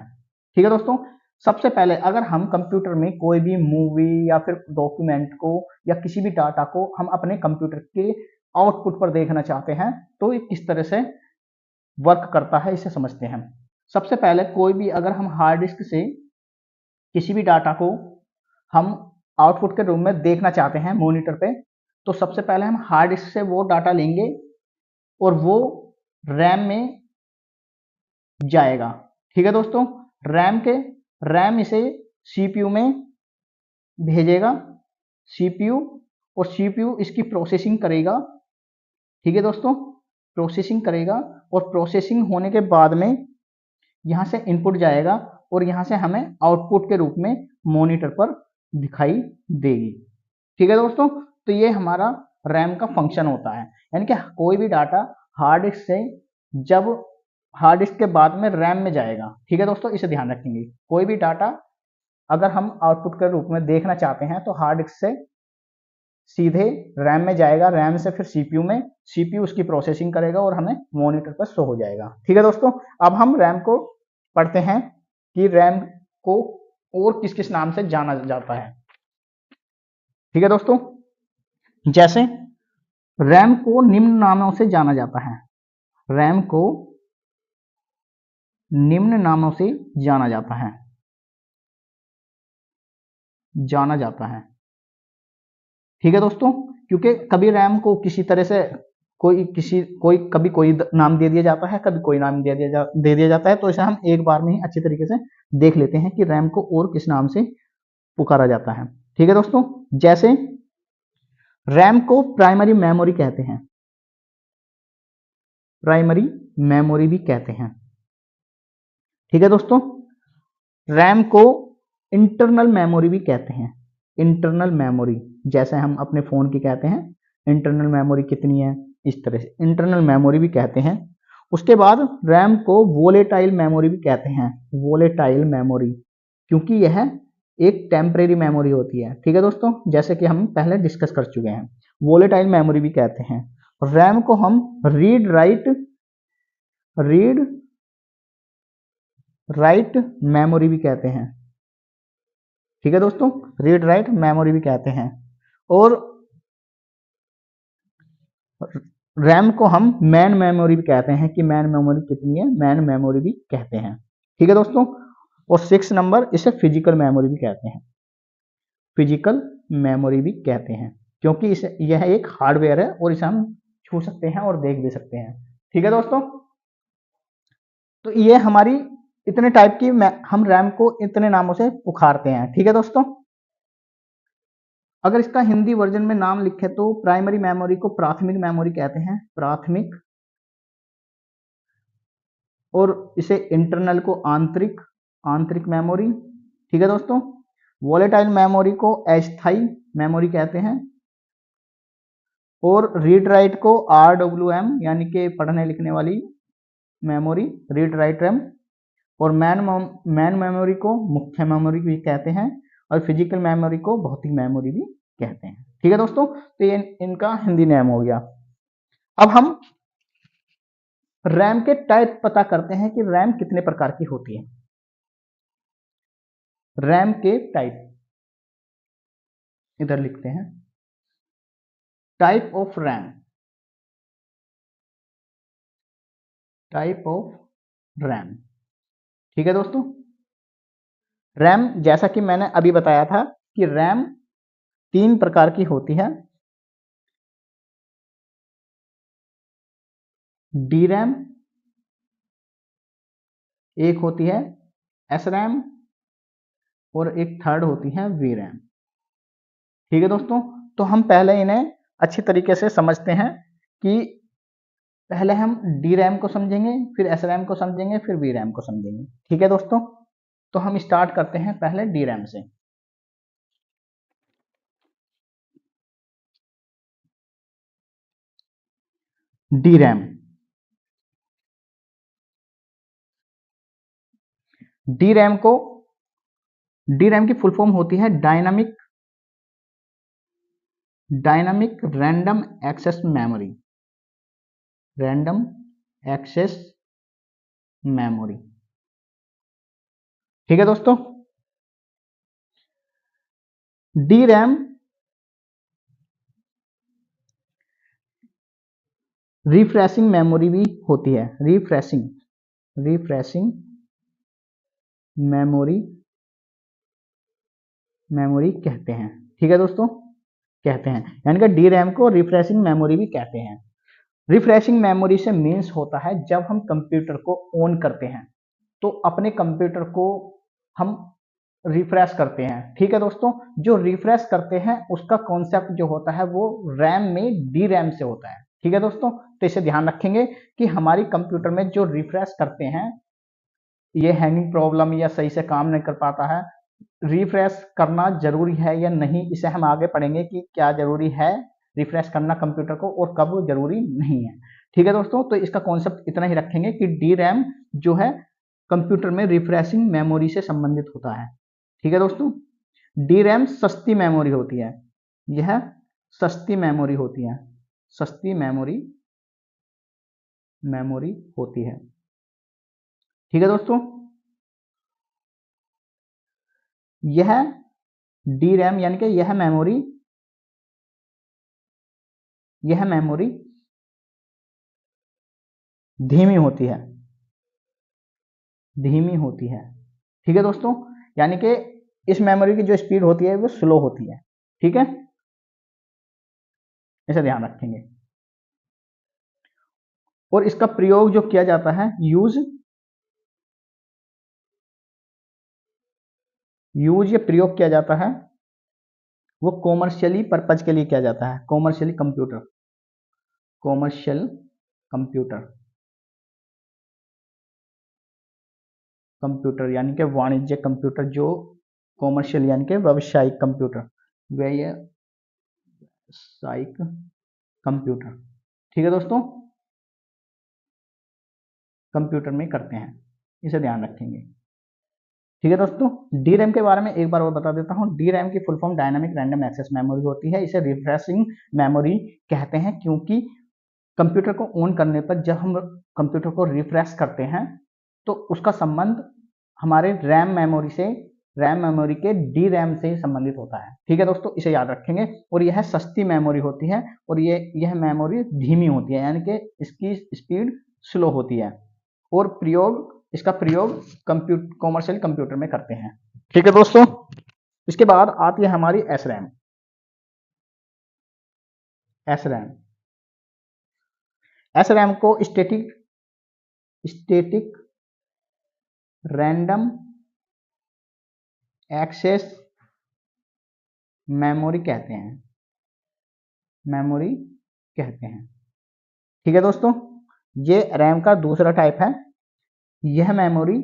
ठीक है दोस्तों, सबसे पहले अगर हम कंप्यूटर में कोई भी मूवी या फिर डॉक्यूमेंट को या किसी भी डाटा को हम अपने कंप्यूटर के आउटपुट पर देखना चाहते हैं, तो ये किस तरह से वर्क करता है इसे समझते हैं। सबसे पहले कोई भी अगर हम हार्ड डिस्क से किसी भी डाटा को हम आउटपुट के रूप में देखना चाहते हैं मॉनिटर पे, तो सबसे पहले हम हार्ड डिस्क से वो डाटा लेंगे और वो रैम में जाएगा। ठीक है दोस्तों, रैम इसे सीपीयू में भेजेगा, सीपीयू, और सीपीयू इसकी प्रोसेसिंग करेगा। ठीक है दोस्तों, प्रोसेसिंग करेगा, और प्रोसेसिंग होने के बाद में यहाँ से इनपुट जाएगा और यहाँ से हमें आउटपुट के रूप में मॉनिटर पर दिखाई देगी। ठीक है दोस्तों, तो ये हमारा रैम का फंक्शन होता है। यानी कि कोई भी डाटा हार्ड डिस्क से जब हार्ड डिस्क के बाद में रैम में जाएगा। ठीक है दोस्तों, इसे ध्यान रखेंगे। कोई भी डाटा अगर हम आउटपुट के रूप में देखना चाहते हैं तो हार्ड डिस्क से सीधे रैम में जाएगा, रैम से फिर सीपीयू में, सीपीयू उसकी प्रोसेसिंग करेगा और हमें मॉनिटर पर शो हो जाएगा। ठीक है दोस्तों, अब हम रैम को पढ़ते हैं कि रैम को और किस किस नाम से जाना जाता है। ठीक है दोस्तों, जैसे रैम को निम्न नामों से जाना जाता है। रैम को निम्न नामों से जाना जाता है, जाना जाता है। ठीक है दोस्तों, क्योंकि कभी रैम को किसी तरह से कोई कभी कोई नाम दे दिया जाता है, कभी कोई नाम दे दिया जाता है, तो इसे हम एक बार में ही अच्छी तरीके से देख लेते हैं कि रैम को और किस नाम से पुकारा जाता है। ठीक है दोस्तों, जैसे रैम को प्राइमरी मेमोरी कहते हैं, प्राइमरी मेमोरी भी कहते हैं। ठीक है दोस्तों, रैम को इंटरनल मेमोरी भी कहते हैं, इंटरनल मेमोरी, जैसे हम अपने फोन की कहते हैं इंटरनल मेमोरी कितनी है, इस तरह से इंटरनल मेमोरी भी कहते हैं। उसके बाद रैम को वोलेटाइल मेमोरी भी कहते हैं, वोलेटाइल मेमोरी, क्योंकि यह एक टेम्परेरी मेमोरी होती है। ठीक है दोस्तों, जैसे कि हम पहले डिस्कस कर चुके हैं, वोलेटाइल मेमोरी भी कहते हैं। रैम को हम रीड राइट मेमोरी भी कहते हैं। ठीक है दोस्तों, रीड राइट मेमोरी भी कहते हैं। और रैम को हम मैन मेमोरी भी कहते हैं, कि मैन मेमोरी कितनी है, मैन मेमोरी भी कहते हैं। ठीक है दोस्तों, और 6 नंबर, इसे फिजिकल मेमोरी भी कहते हैं, फिजिकल मेमोरी भी कहते हैं, क्योंकि इसे यह एक हार्डवेयर है और इसे हम छू सकते हैं और देख भी सकते हैं। ठीक है दोस्तों, तो ये हमारी इतने टाइप की हम रैम को इतने नामों से पुकारते हैं। ठीक है दोस्तों, अगर इसका हिंदी वर्जन में नाम लिखे तो प्राइमरी मेमोरी को प्राथमिक मेमोरी कहते हैं, प्राथमिक, और इसे इंटरनल को आंतरिक, आंतरिक मेमोरी। ठीक है दोस्तों, वोलेटाइल मेमोरी को अस्थायी मेमोरी कहते हैं, और रीड राइट को RWM यानी कि पढ़ने लिखने वाली मेमोरी, रीड राइट रैम, और मैन मेमोरी को मुख्य मेमोरी भी कहते हैं, और फिजिकल मेमोरी को भौतिक मेमोरी भी कहते हैं। ठीक है दोस्तों, तो ये इनका हिंदी नाम हो गया। अब हम रैम के टाइप पता करते हैं कि रैम कितने प्रकार की होती है। रैम के टाइप इधर लिखते हैं, type of RAM, type of RAM. ठीक है दोस्तों, रैम जैसा कि मैंने अभी बताया था कि रैम 3 प्रकार की होती है, डी रैम, एक होती है एस रैम, और एक थर्ड होती है वी रैम। ठीक है दोस्तों, तो हम पहले इन्हें अच्छी तरीके से समझते हैं कि पहले हम डी रैम को समझेंगे, फिर एस रैम को समझेंगे, फिर वी रैम को समझेंगे। ठीक है दोस्तों, तो हम स्टार्ट करते हैं पहले डी रैम से। डी रैम, डी रैम को, डी रैम की फुल फॉर्म होती है dynamic random access memory, random access memory. ठीक है दोस्तों, डी रैम रिफ्रेशिंग मेमोरी भी होती है, रिफ्रेशिंग मेमोरी, मेमोरी कहते हैं। ठीक है दोस्तों, कहते हैं, यानी कि डी रैम को रिफ्रेशिंग मेमोरी भी कहते हैं। रिफ्रेशिंग मेमोरी से मीन्स होता है जब हम कंप्यूटर को ऑन करते हैं तो अपने कंप्यूटर को हम रिफ्रेश करते हैं। ठीक है दोस्तों, जो रिफ्रेश करते हैं उसका कॉन्सेप्ट जो होता है वो रैम में डी रैम से होता है। ठीक है दोस्तों, तो इसे ध्यान रखेंगे कि हमारी कंप्यूटर में जो रिफ्रेश करते हैं ये हैंगिंग प्रॉब्लम या सही से काम नहीं कर पाता है, रिफ्रेश करना जरूरी है या नहीं, इसे हम आगे पढ़ेंगे कि क्या जरूरी है रिफ्रेश करना कंप्यूटर को और कब जरूरी नहीं है। ठीक है दोस्तों, तो इसका कॉन्सेप्ट इतना ही रखेंगे कि डी रैम जो है कंप्यूटर में रिफ्रेशिंग मेमोरी से संबंधित होता है। ठीक है दोस्तों, डी रैम सस्ती मेमोरी होती है, यह सस्ती मेमोरी होती है, सस्ती मेमोरी मेमोरी होती है। ठीक है दोस्तों, यह डी रैम यानी कि यह मेमोरी धीमी होती है, धीमी होती है। ठीक है दोस्तों, यानी कि इस मेमोरी की जो स्पीड होती है वो स्लो होती है। ठीक है, इसे ध्यान रखेंगे। और इसका प्रयोग जो किया जाता है, यूज ये प्रयोग किया जाता है, वो कॉमर्शियली पर्पज के लिए किया जाता है। Commercially computer, commercial computer, computer यानी कि वाणिज्य कंप्यूटर, जो कॉमर्शियल यानी कि व्यावसायिक कंप्यूटर, व्यावसायिक कंप्यूटर। ठीक है दोस्तों, कंप्यूटर में करते हैं, इसे ध्यान रखेंगे। ठीक है दोस्तों, डी रैम के बारे में एक बार और बता देता हूँ। डी रैम की full form dynamic random access memory होती है। इसे रिफ्रेशिंग मेमोरी कहते हैं, क्योंकि कंप्यूटर को ऑन करने पर जब हम कंप्यूटर को रिफ्रेश करते हैं तो उसका संबंध हमारे रैम मेमोरी के डी रैम से संबंधित होता है। ठीक है दोस्तों, इसे याद रखेंगे। और यह सस्ती मेमोरी होती है और यह मेमोरी धीमी होती है, यानी कि इसकी स्पीड स्लो होती है। और इसका प्रयोग कॉमर्शियल कंप्यूटर में करते हैं। ठीक है दोस्तों, इसके बाद आती है हमारी एस रैम। एस रैम को स्टेटिक रैंडम एक्सेस मेमोरी कहते हैं, ठीक है दोस्तों, ये रैम का दूसरा टाइप है। यह मेमोरी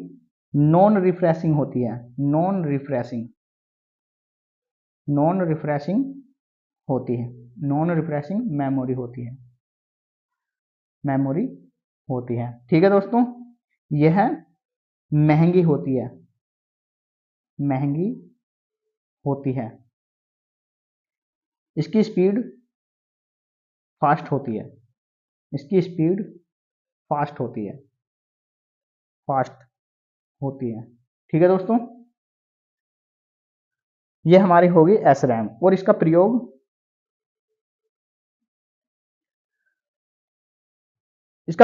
नॉन रिफ्रेशिंग होती है, नॉन रिफ्रेशिंग मेमोरी होती है। ठीक है दोस्तों, यह महंगी होती है, इसकी स्पीड फास्ट होती है, ठीक है दोस्तों, ये हमारी होगी एस रैम। और इसका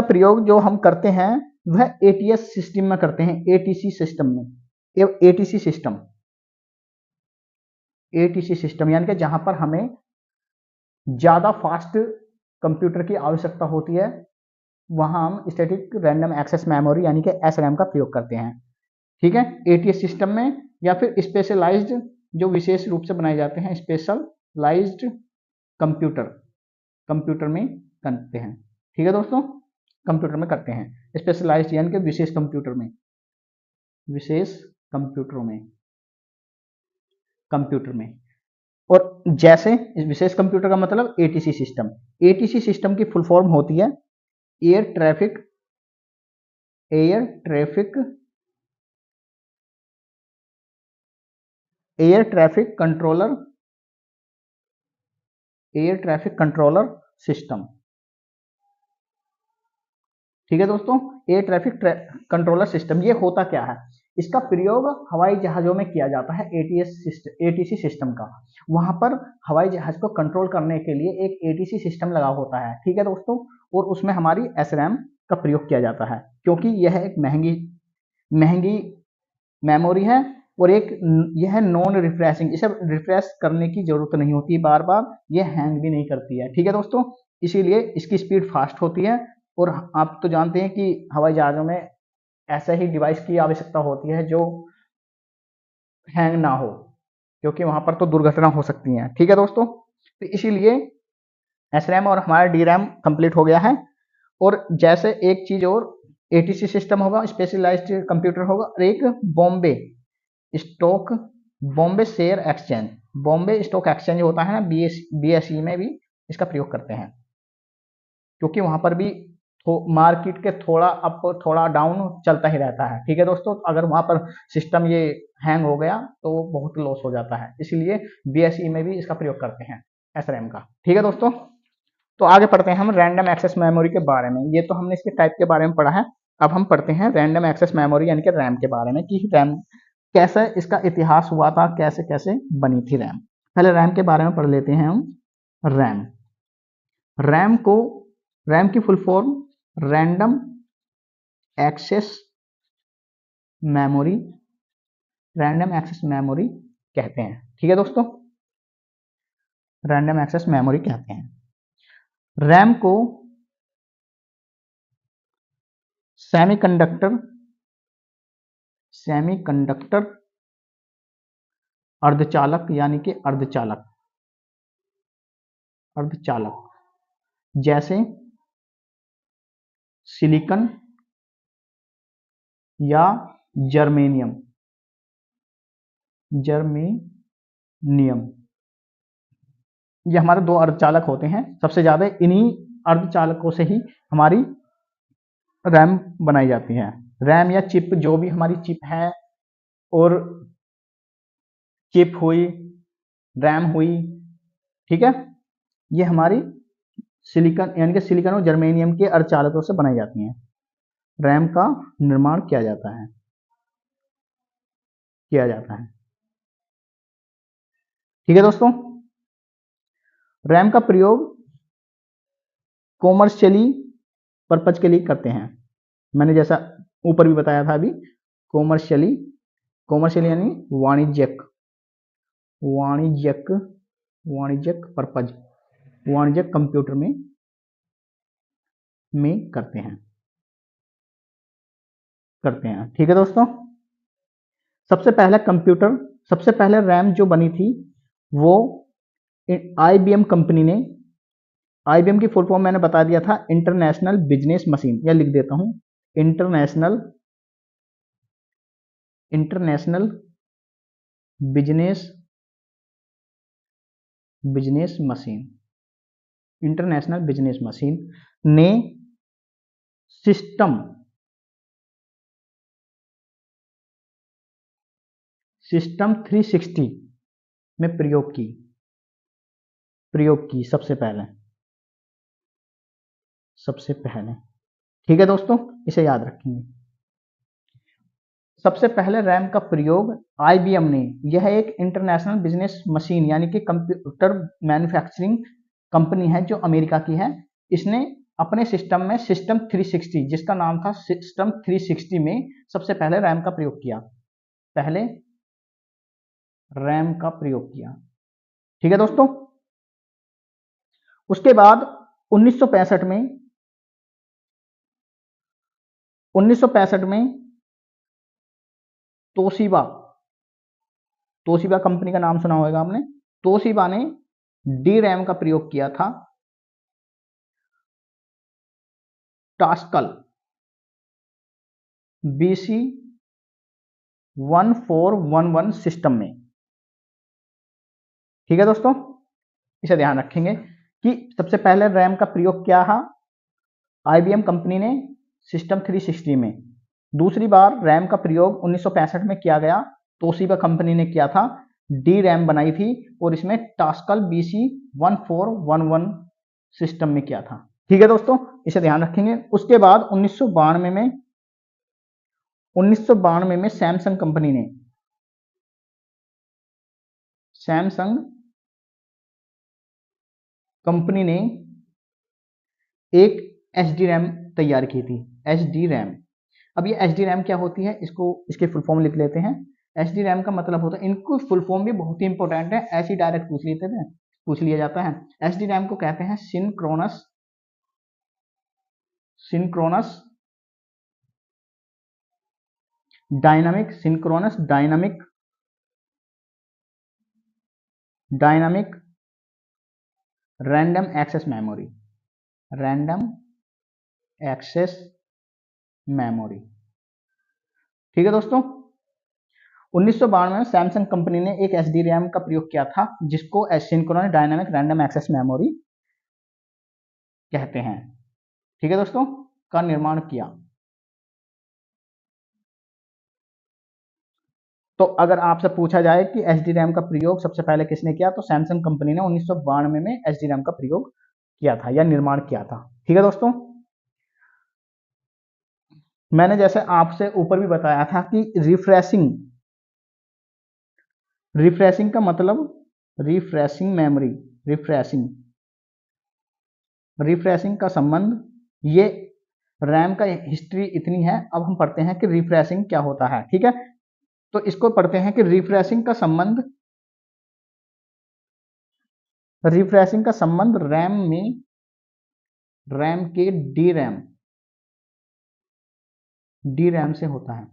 प्रयोग जो हम करते हैं वह एटीएस सिस्टम में करते हैं, एटीसी सिस्टम यानी कि जहां पर हमें ज्यादा फास्ट कंप्यूटर की आवश्यकता होती है, वहां हम स्टैटिक रैंडम एक्सेस मेमोरी यानी कि एस रैम का प्रयोग करते हैं। ठीक है, एटीएस सिस्टम में या फिर स्पेशलाइज्ड, जो विशेष रूप से बनाए जाते हैं, स्पेशलाइज्ड कंप्यूटर में करते हैं। ठीक है दोस्तों, कंप्यूटर में करते हैं, स्पेशलाइज्ड यानी कि विशेष कंप्यूटरों में। और जैसे विशेष कंप्यूटर का मतलब एटीसी सिस्टम की फुल फॉर्म होती है एयर ट्रैफिक कंट्रोलर सिस्टम। ठीक है दोस्तों, एयर ट्रैफिक कंट्रोलर सिस्टम, ये होता क्या है? इसका प्रयोग हवाई जहाजों में किया जाता है, एटीसी सिस्टम का। वहां पर हवाई जहाज को कंट्रोल करने के लिए एक एटीसी सिस्टम लगा होता है। ठीक है दोस्तों, और उसमें हमारी एसरैम का प्रयोग किया जाता है, क्योंकि यह एक महंगी मेमोरी है और यह नॉन रिफ्रेशिंग, इसे रिफ्रेश करने की जरूरत नहीं होती बार बार, यह हैंग भी नहीं करती है। ठीक है दोस्तों, इसीलिए इसकी स्पीड फास्ट होती है। और आप तो जानते हैं कि हवाई जहाजों में ऐसे ही डिवाइस की आवश्यकता होती है जो हैंग ना हो, क्योंकि वहां पर तो दुर्घटना हो सकती है। ठीक है दोस्तों, तो इसीलिए एसरैम और हमारा डी रैम कंप्लीट हो गया है। और जैसे एक चीज और, एटीसी सिस्टम होगा, स्पेशलाइज्ड कंप्यूटर होगा, और एक Bombay share exchange, Bombay stock exchange होता है ना, बीएसई में भी इसका प्रयोग करते हैं, क्योंकि वहां पर भी मार्केट के थोड़ा अप थोड़ा डाउन चलता ही रहता है। ठीक है दोस्तों, अगर वहां पर सिस्टम ये हैंग हो गया तो बहुत लॉस हो जाता है, इसलिए बीएसई में भी इसका प्रयोग करते हैं, एसरैम का। ठीक है दोस्तों, तो आगे पढ़ते हैं हम रैंडम एक्सेस मेमोरी के बारे में। ये तो हमने इसके टाइप के बारे में पढ़ा है, अब हम पढ़ते हैं रैंडम एक्सेस मेमोरी यानी कि रैम के बारे में, कि रैम कैसे इसका इतिहास हुआ था, कैसे कैसे बनी थी रैम। पहले रैम के बारे में पढ़ लेते हैं हम। रैम रैम की full form random access memory, random access memory कहते हैं। ठीक है दोस्तों, रैंडम एक्सेस मेमोरी कहते हैं। रैम को सेमीकंडक्टर अर्धचालक यानी कि अर्धचालक जैसे सिलिकॉन या जर्मेनियम ये हमारे दो अर्धचालक होते हैं। सबसे ज्यादा इन्हीं अर्धचालकों से ही हमारी रैम बनाई जाती है। रैम या चिप, जो भी हमारी चिप है, और चिप हुई, रैम हुई, ठीक है, ये हमारी सिलिकॉन यानी कि सिलिकॉन और जर्मेनियम के अर्धचालकों से बनाई जाती हैं। रैम का निर्माण किया जाता है। ठीक है दोस्तों, रैम का प्रयोग कॉमर्शियली पर्पज के लिए करते हैं। मैंने जैसा ऊपर भी बताया था अभी, कॉमर्शियली यानी वाणिज्यिक पर्पज, वाणिज्यिक कंप्यूटर में करते हैं। ठीक है दोस्तों, सबसे पहले रैम जो बनी थी वो IBM कंपनी ने, IBM की फुल फॉर्म मैंने बता दिया था, इंटरनेशनल बिजनेस मशीन, या लिख देता हूं इंटरनेशनल बिजनेस मशीन ने सिस्टम 360 में प्रयोग की सबसे पहले। ठीक है दोस्तों, इसे याद रखेंगे। सबसे पहले रैम का प्रयोग IBM ने, यह एक इंटरनेशनल बिजनेस मशीन यानी कि कंप्यूटर मैन्युफैक्चरिंग कंपनी है जो अमेरिका की है। इसने अपने सिस्टम में सिस्टम 360, जिसका नाम था सिस्टम 360 में सबसे पहले रैम का प्रयोग किया। ठीक है दोस्तों, उसके बाद 1965 में तोशिबा कंपनी का नाम सुना होगा आपने। तोशिबा ने डी रैम का प्रयोग किया था टास्कल BC1411 सिस्टम में। ठीक है दोस्तों, इसे ध्यान रखेंगे कि सबसे पहले रैम का प्रयोग किया था IBM कंपनी ने सिस्टम 360 में। दूसरी बार रैम का प्रयोग 1965 में किया गया, तोशिबा कंपनी ने किया था, डी रैम बनाई थी और इसमें टास्कल BC1411 सिस्टम में किया था। ठीक है दोस्तों, इसे ध्यान रखेंगे। उसके बाद 1992 में सैमसंग कंपनी ने एक SD रैम तैयार की थी, SD रैम। अब ये SD रैम क्या होती है, इसके फुल फॉर्म लिख लेते हैं। SD रैम का मतलब होता है, इनको फुल फॉर्म भी बहुत ही इंपॉर्टेंट है, ऐसे ही डायरेक्ट पूछ लिया जाता है। SD रैम को कहते हैं synchronous dynamic random access memory. ठीक है दोस्तों, 1992 में सैमसंग कंपनी ने एक SD रैम का प्रयोग किया था जिसको synchronous dynamic random access memory कहते हैं। ठीक है दोस्तों, का निर्माण किया। तो अगर आपसे पूछा जाए कि SD रैम का प्रयोग सबसे पहले किसने किया, तो सैमसंग कंपनी ने 1992 में SD रैम का प्रयोग किया था या निर्माण किया था। ठीक है दोस्तों, मैंने जैसे आपसे ऊपर भी बताया था कि रिफ्रेशिंग का मतलब रिफ्रेशिंग मेमोरी, रिफ्रेशिंग का संबंध ये रैम का हिस्ट्री इतनी है। अब हम पढ़ते हैं कि रिफ्रेशिंग क्या होता है। ठीक है, तो इसको पढ़ते हैं कि रिफ्रेशिंग का संबंध रैम के डी रैम से होता है।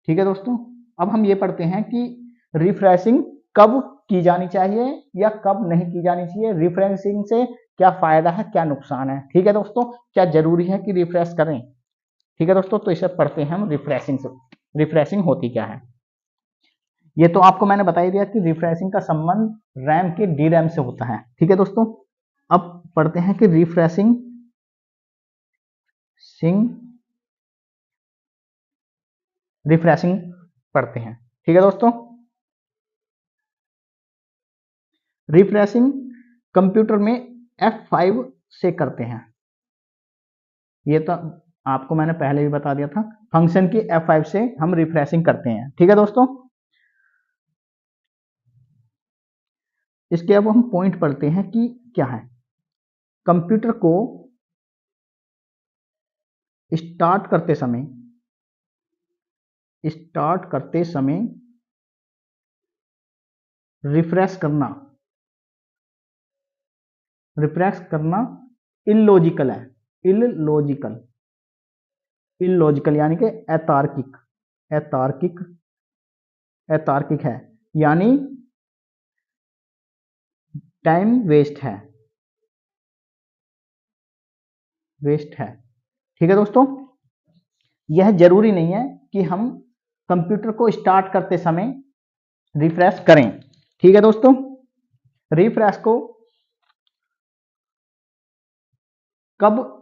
ठीक है दोस्तों, अब हम ये पढ़ते हैं कि रिफ्रेशिंग कब की जानी चाहिए या कब नहीं की जानी चाहिए, रिफ्रेशिंग से क्या फायदा है क्या नुकसान है। ठीक है दोस्तों, क्या जरूरी है कि रिफ्रेश करें। ठीक है दोस्तों, तो इसे पढ़ते हैं हम रिफ्रेशिंग से। रिफ्रेशिंग होती क्या है, ये तो आपको मैंने बता ही दिया कि रिफ्रेशिंग का संबंध रैम के डी रैम से होता है। ठीक है दोस्तों, अब पढ़ते हैं कि रिफ्रेशिंग पढ़ते हैं। ठीक है दोस्तों, रिफ्रेशिंग कंप्यूटर में F5 से करते हैं। ये तो आपको मैंने पहले भी बता दिया था, फंक्शन की F5 से हम रिफ्रेशिंग करते हैं। ठीक है दोस्तों, इसके अब हम पॉइंट पढ़ते हैं कि क्या है। कंप्यूटर को स्टार्ट करते समय रिफ्रेश करना इलॉजिकल है। इलॉजिकल यानी कि अतार्किक है, यानी टाइम वेस्ट है। ठीक है दोस्तों, यह जरूरी नहीं है कि हम कंप्यूटर को स्टार्ट करते समय रिफ्रेश करें। ठीक है दोस्तों, रिफ्रेश को कब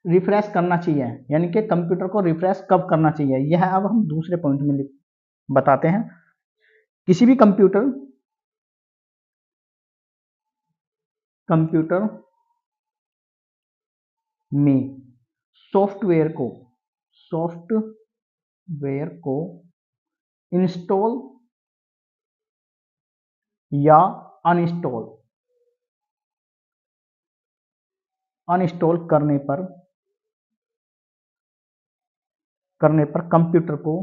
रिफ्रेश करना चाहिए, यानी कि कंप्यूटर को रिफ्रेश कब करना चाहिए, यह अब हम दूसरे पॉइंट में बताते हैं। किसी भी कंप्यूटर में सॉफ्टवेयर को इंस्टॉल या अनइंस्टॉल करने पर कंप्यूटर को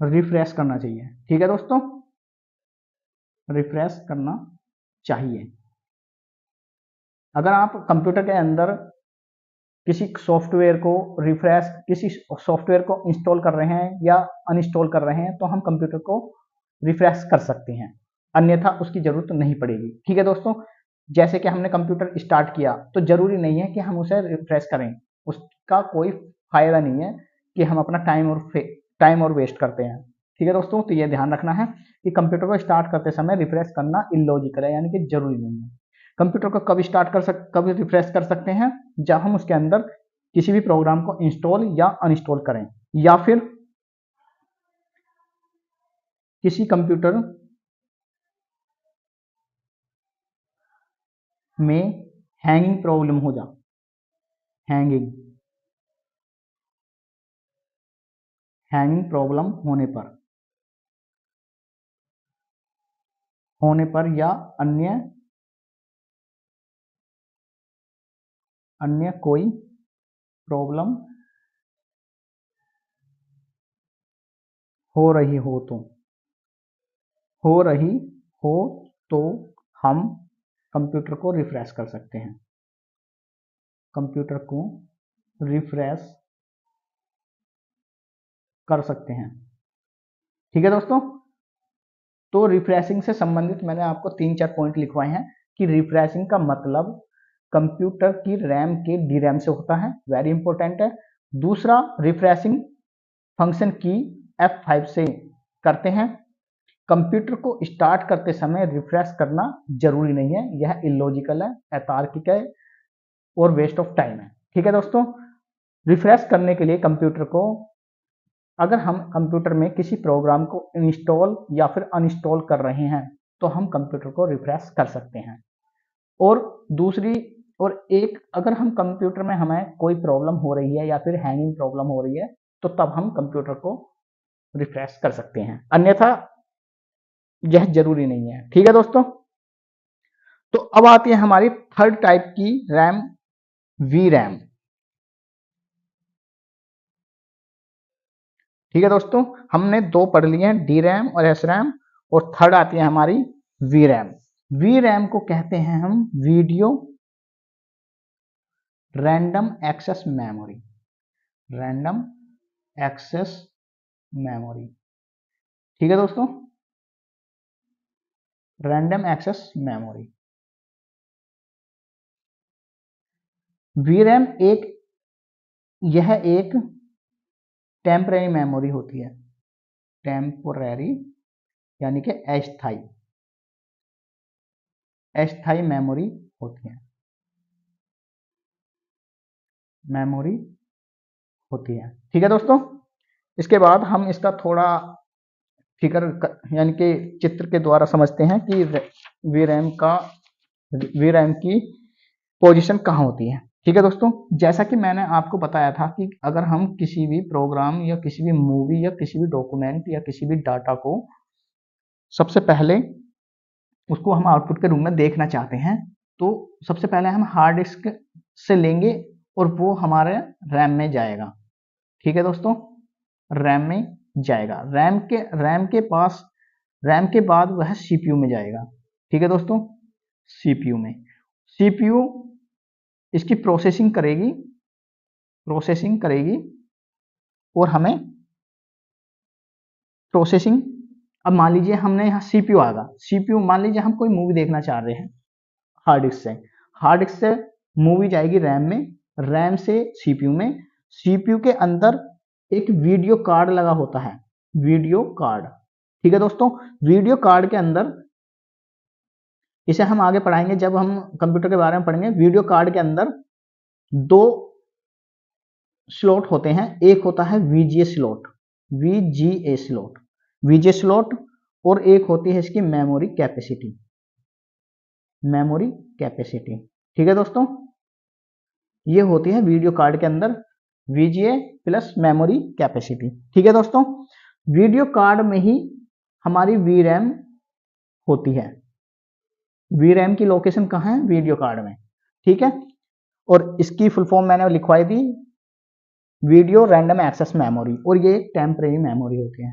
रिफ्रेश करना चाहिए। ठीक है दोस्तों, रिफ्रेश करना चाहिए। अगर आप कंप्यूटर के अंदर किसी सॉफ्टवेयर को इंस्टॉल कर रहे हैं या अनइंस्टॉल कर रहे हैं तो हम कंप्यूटर को रिफ्रेश कर सकते हैं, अन्यथा उसकी जरूरत नहीं पड़ेगी। ठीक है दोस्तों, जैसे कि हमने कंप्यूटर स्टार्ट किया तो जरूरी नहीं है कि हम उसे रिफ्रेश करें, उसका कोई फायदा नहीं है कि हम अपना टाइम और वेस्ट करते हैं। ठीक है दोस्तों, तो ये ध्यान रखना है कि कंप्यूटर को स्टार्ट करते समय रिफ्रेश करना इलॉजिकल है, यानी कि जरूरी नहीं है। कंप्यूटर को कब रिफ्रेश कर सकते हैं, जब हम उसके अंदर किसी भी प्रोग्राम को इंस्टॉल या अनइंस्टॉल करें, या फिर किसी कंप्यूटर में हैंगिंग प्रॉब्लम हो जा हैंगिंग प्रॉब्लम होने पर या अन्य कोई प्रॉब्लम हो रही हो तो हम कंप्यूटर को रिफ्रेश कर सकते हैं। ठीक है दोस्तों, तो रिफ्रेशिंग से संबंधित मैंने आपको 3-4 पॉइंट लिखवाए हैं कि रिफ्रेशिंग का मतलब कंप्यूटर की रैम के डी रैम से होता है, वेरी इंपॉर्टेंट है। दूसरा, रिफ्रेशिंग फंक्शन की F5 से करते हैं। कंप्यूटर को स्टार्ट करते समय रिफ्रेश करना जरूरी नहीं है, यह इलॉजिकल है, अतार्किक है और वेस्ट ऑफ टाइम है। ठीक है दोस्तों, रिफ्रेश करने के लिए कंप्यूटर को, अगर हम कंप्यूटर में किसी प्रोग्राम को इंस्टॉल या फिर अनइंस्टॉल कर रहे हैं तो हम कंप्यूटर को रिफ्रेश कर सकते हैं। एक अगर हम कंप्यूटर में हमें कोई प्रॉब्लम हो रही है या फिर हैंगिंग प्रॉब्लम हो रही है तो तब हम कंप्यूटर को रिफ्रेश कर सकते हैं, अन्यथा यह जरूरी नहीं है। ठीक है दोस्तों, तो अब आती है हमारी थर्ड टाइप की रैम, वी रैम। ठीक है दोस्तों, हमने दो पढ़ लिए हैं, डी रैम और एस रैम, और थर्ड आती है हमारी वी रैम। वी रैम को कहते हैं हम video random access memory, random access memory. ठीक है दोस्तों, random access memory. V RAM यह एक टेम्परेरी मेमोरी होती है, टेम्पोररी यानी कि अस्थाई, अस्थाई मेमोरी होती है, मेमोरी होती है। ठीक है दोस्तों, इसके बाद हम इसका थोड़ा यानी कि चित्र के द्वारा समझते हैं कि वी रैम की पोजीशन कहाँ होती है। ठीक है दोस्तों, जैसा कि मैंने आपको बताया था कि अगर हम किसी भी प्रोग्राम या किसी भी मूवी या किसी भी डॉक्यूमेंट या किसी भी डाटा को सबसे पहले उसको हम आउटपुट के रूप में देखना चाहते हैं, तो सबसे पहले हम हार्ड डिस्क से लेंगे और वो हमारे रैम में जाएगा। ठीक है दोस्तों, रैम में जाएगा, रैम के बाद वह सीपीयू में जाएगा। ठीक है दोस्तों, सीपीयू इसकी प्रोसेसिंग करेगी और हमें प्रोसेसिंग, अब मान लीजिए हमने यहाँ सीपीयू आएगा, सीपीयू मान लीजिए हम कोई मूवी देखना चाह रहे हैं हार्ड डिस्क से मूवी जाएगी रैम में, रैम से सीपीयू में, सीपीयू के अंदर एक वीडियो कार्ड लगा होता है, वीडियो कार्ड। ठीक है दोस्तों, वीडियो कार्ड के अंदर, इसे हम आगे पढ़ाएंगे जब हम कंप्यूटर के बारे में पढ़ेंगे। वीडियो कार्ड के अंदर दो स्लॉट होते हैं, एक होता है वीजीए स्लॉट, वीजीए स्लॉट, और एक होती है इसकी मेमोरी कैपेसिटी, ठीक है दोस्तों, ये होती है वीडियो कार्ड के अंदर वीजीए प्लस मेमोरी कैपेसिटी। ठीक है दोस्तों, वीडियो कार्ड में ही हमारी वी रैम होती है, वी रैम की लोकेशन कहाँ है, वीडियो कार्ड में। ठीक है, और इसकी फुल फॉर्म मैंने लिखवाई थी, वीडियो रैंडम एक्सेस मेमोरी, और ये एक टेम्परेरी मेमोरी होती है,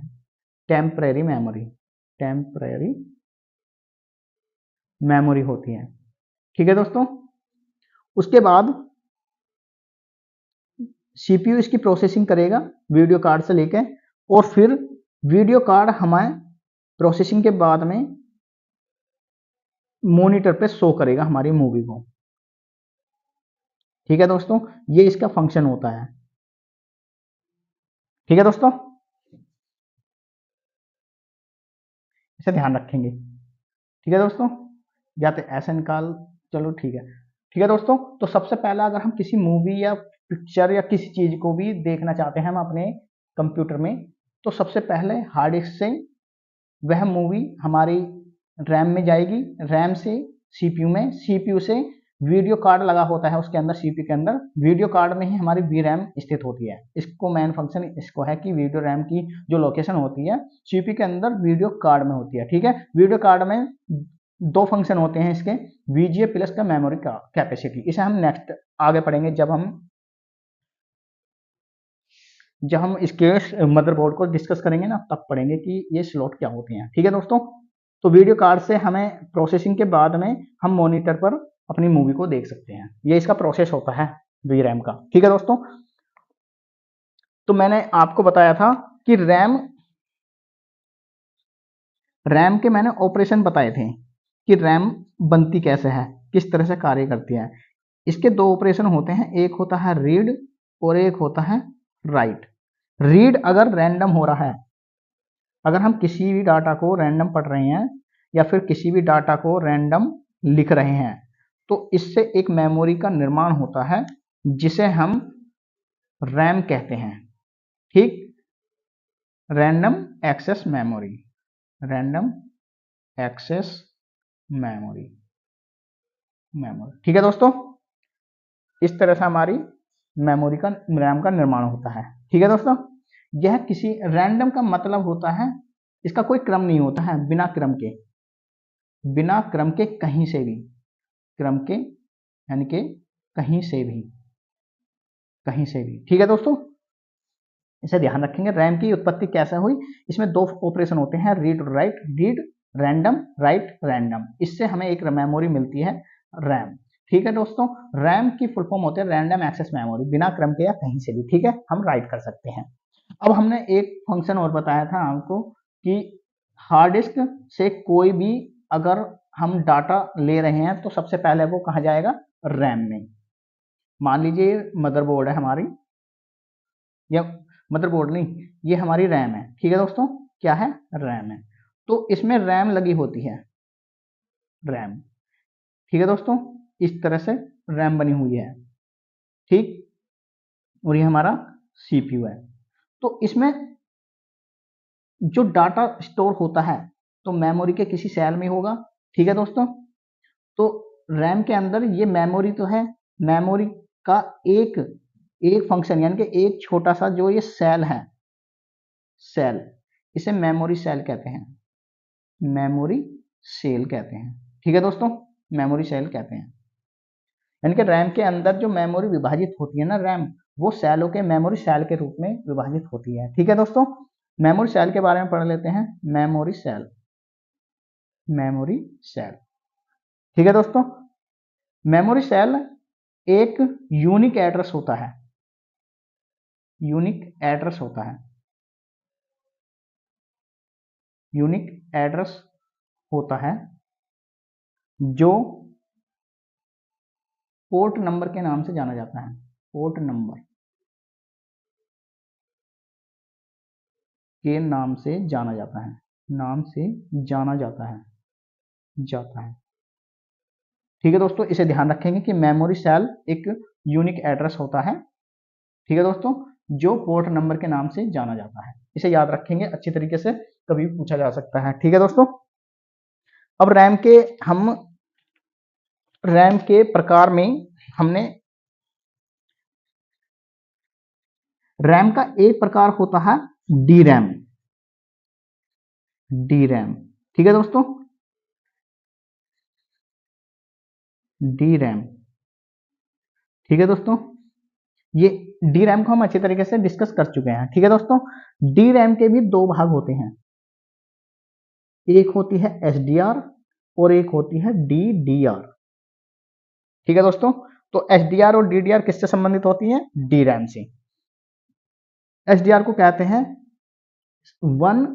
टेम्परेरी मेमोरी होती है। ठीक है दोस्तों, उसके बाद सीपीयू इसकी प्रोसेसिंग करेगा वीडियो कार्ड से लेके, और फिर वीडियो कार्ड हमें प्रोसेसिंग के बाद में मॉनिटर पे शो करेगा हमारी मूवी को। ठीक है दोस्तों, ये इसका फंक्शन होता है। ठीक है दोस्तों, इसे ध्यान रखेंगे। ठीक है दोस्तों, या तो ऐसे निकाल, चलो ठीक है। ठीक है दोस्तों, तो सबसे पहला अगर हम किसी मूवी या पिक्चर या किसी चीज को भी देखना चाहते हैं हम अपने कंप्यूटर में, तो सबसे पहले हार्ड डिस्क से वह मूवी हमारी रैम में जाएगी, रैम से सीपीयू में, सीपीयू से वीडियो कार्ड लगा होता है उसके अंदर, सीपीयू के अंदर वीडियो कार्ड में ही हमारी वी रैम स्थित होती है। इसको मेन फंक्शन इसको है कि वीडियो रैम की जो लोकेशन होती है सीपीयू के अंदर वीडियो कार्ड में होती है। ठीक है, वीडियो कार्ड में दो फंक्शन होते हैं इसके, वीजीए प्लस का मेमोरी कैपेसिटी। इसे हम नेक्स्ट आगे पढ़ेंगे जब हम इसके मदरबोर्ड को डिस्कस करेंगे ना, तब पढ़ेंगे कि ये स्लॉट क्या होते हैं। ठीक है दोस्तों, तो वीडियो कार्ड से हमें प्रोसेसिंग के बाद में हम मॉनिटर पर अपनी मूवी को देख सकते हैं, ये इसका प्रोसेस होता है वी रैम का। ठीक है दोस्तों, तो मैंने आपको बताया था कि रैम के मैंने ऑपरेशन बताए थे कि रैम बनती कैसे है, किस तरह से कार्य करती है। इसके दो ऑपरेशन होते हैं, एक होता है रीड और एक होता है राइट। रीड अगर रैंडम हो रहा है, अगर हम किसी भी डाटा को रैंडम पढ़ रहे हैं या फिर किसी भी डाटा को रैंडम लिख रहे हैं, तो इससे एक मेमोरी का निर्माण होता है जिसे हम रैम कहते हैं। ठीक, random access memory, random access memory. ठीक है दोस्तों, इस तरह से हमारी मेमोरी का रैम का निर्माण होता है। ठीक है दोस्तों, यह किसी रैंडम का मतलब होता है इसका कोई क्रम नहीं होता है, बिना क्रम के कहीं से भी क्रम के यानी कि कहीं से भी, ठीक है दोस्तों, इसे ध्यान रखेंगे। रैम की उत्पत्ति कैसे हुई, इसमें दो ऑपरेशन होते हैं, रीड और right, read random, right random, इससे हमें एक मेमोरी मिलती है रैम। ठीक है दोस्तों, रैम की फुल फॉर्म होते हैं रैंडम एक्सेस मेमोरी, बिना क्रम के या कहीं से भी, ठीक है, हम राइट कर सकते हैं। अब हमने एक फंक्शन और बताया था आपको कि हार्ड डिस्क से कोई भी अगर हम डाटा ले रहे हैं तो सबसे पहले वो कहाँ जाएगा, रैम में। मान लीजिए मदरबोर्ड है हमारी, या मदरबोर्ड नहीं, ये हमारी रैम है, ठीक है दोस्तों, क्या है, रैम है, तो इसमें रैम लगी होती है, रैम, ठीक है दोस्तों, इस तरह से रैम बनी हुई है, ठीक, और ये हमारा सीपीयू है। तो इसमें जो डाटा स्टोर होता है तो मेमोरी के किसी सेल में होगा, ठीक है दोस्तों। तो रैम के अंदर ये मेमोरी तो है, मेमोरी का एक फंक्शन यानी कि एक छोटा सा जो ये सेल है, सेल, इसे मेमोरी सेल कहते हैं, मेमोरी सेल कहते हैं, ठीक है दोस्तों, मेमोरी सेल कहते हैं। यानी कि रैम के अंदर जो मेमोरी विभाजित होती है ना, रैम, वो सेलों के मेमोरी सेल के रूप में विभाजित होती है, ठीक है दोस्तों। मेमोरी सेल के बारे में पढ़ लेते हैं, मेमोरी सेल, मेमोरी सेल, ठीक है दोस्तों। मेमोरी सेल एक यूनिक एड्रेस होता है, यूनिक एड्रेस होता है, यूनिक एड्रेस होता है जो पोर्ट नंबर के नाम से जाना जाता है, पोर्ट नंबर के नाम से जाना जाता है, नाम से जाना जाता है, ठीक है दोस्तों। इसे ध्यान रखेंगे कि मेमोरी सेल एक यूनिक एड्रेस होता है, ठीक है दोस्तों, जो पोर्ट नंबर के नाम से जाना जाता है, इसे याद रखेंगे अच्छी तरीके से, कभी भी पूछा जा सकता है, ठीक है दोस्तों। अब रैम के प्रकार में हमने रैम का एक प्रकार होता है डी रैम, डी रैम, ठीक है दोस्तों, डी रैम, ठीक है दोस्तों। ये डी रैम को हम अच्छी तरीके से डिस्कस कर चुके हैं, ठीक है दोस्तों। डी रैम के भी दो भाग होते हैं, एक होती है एसडीआर और एक होती है डीडीआर, ठीक है दोस्तों। तो एसडीआर और डीडीआर किससे संबंधित होती है, डी रैम से। एसडीआर को कहते हैं वन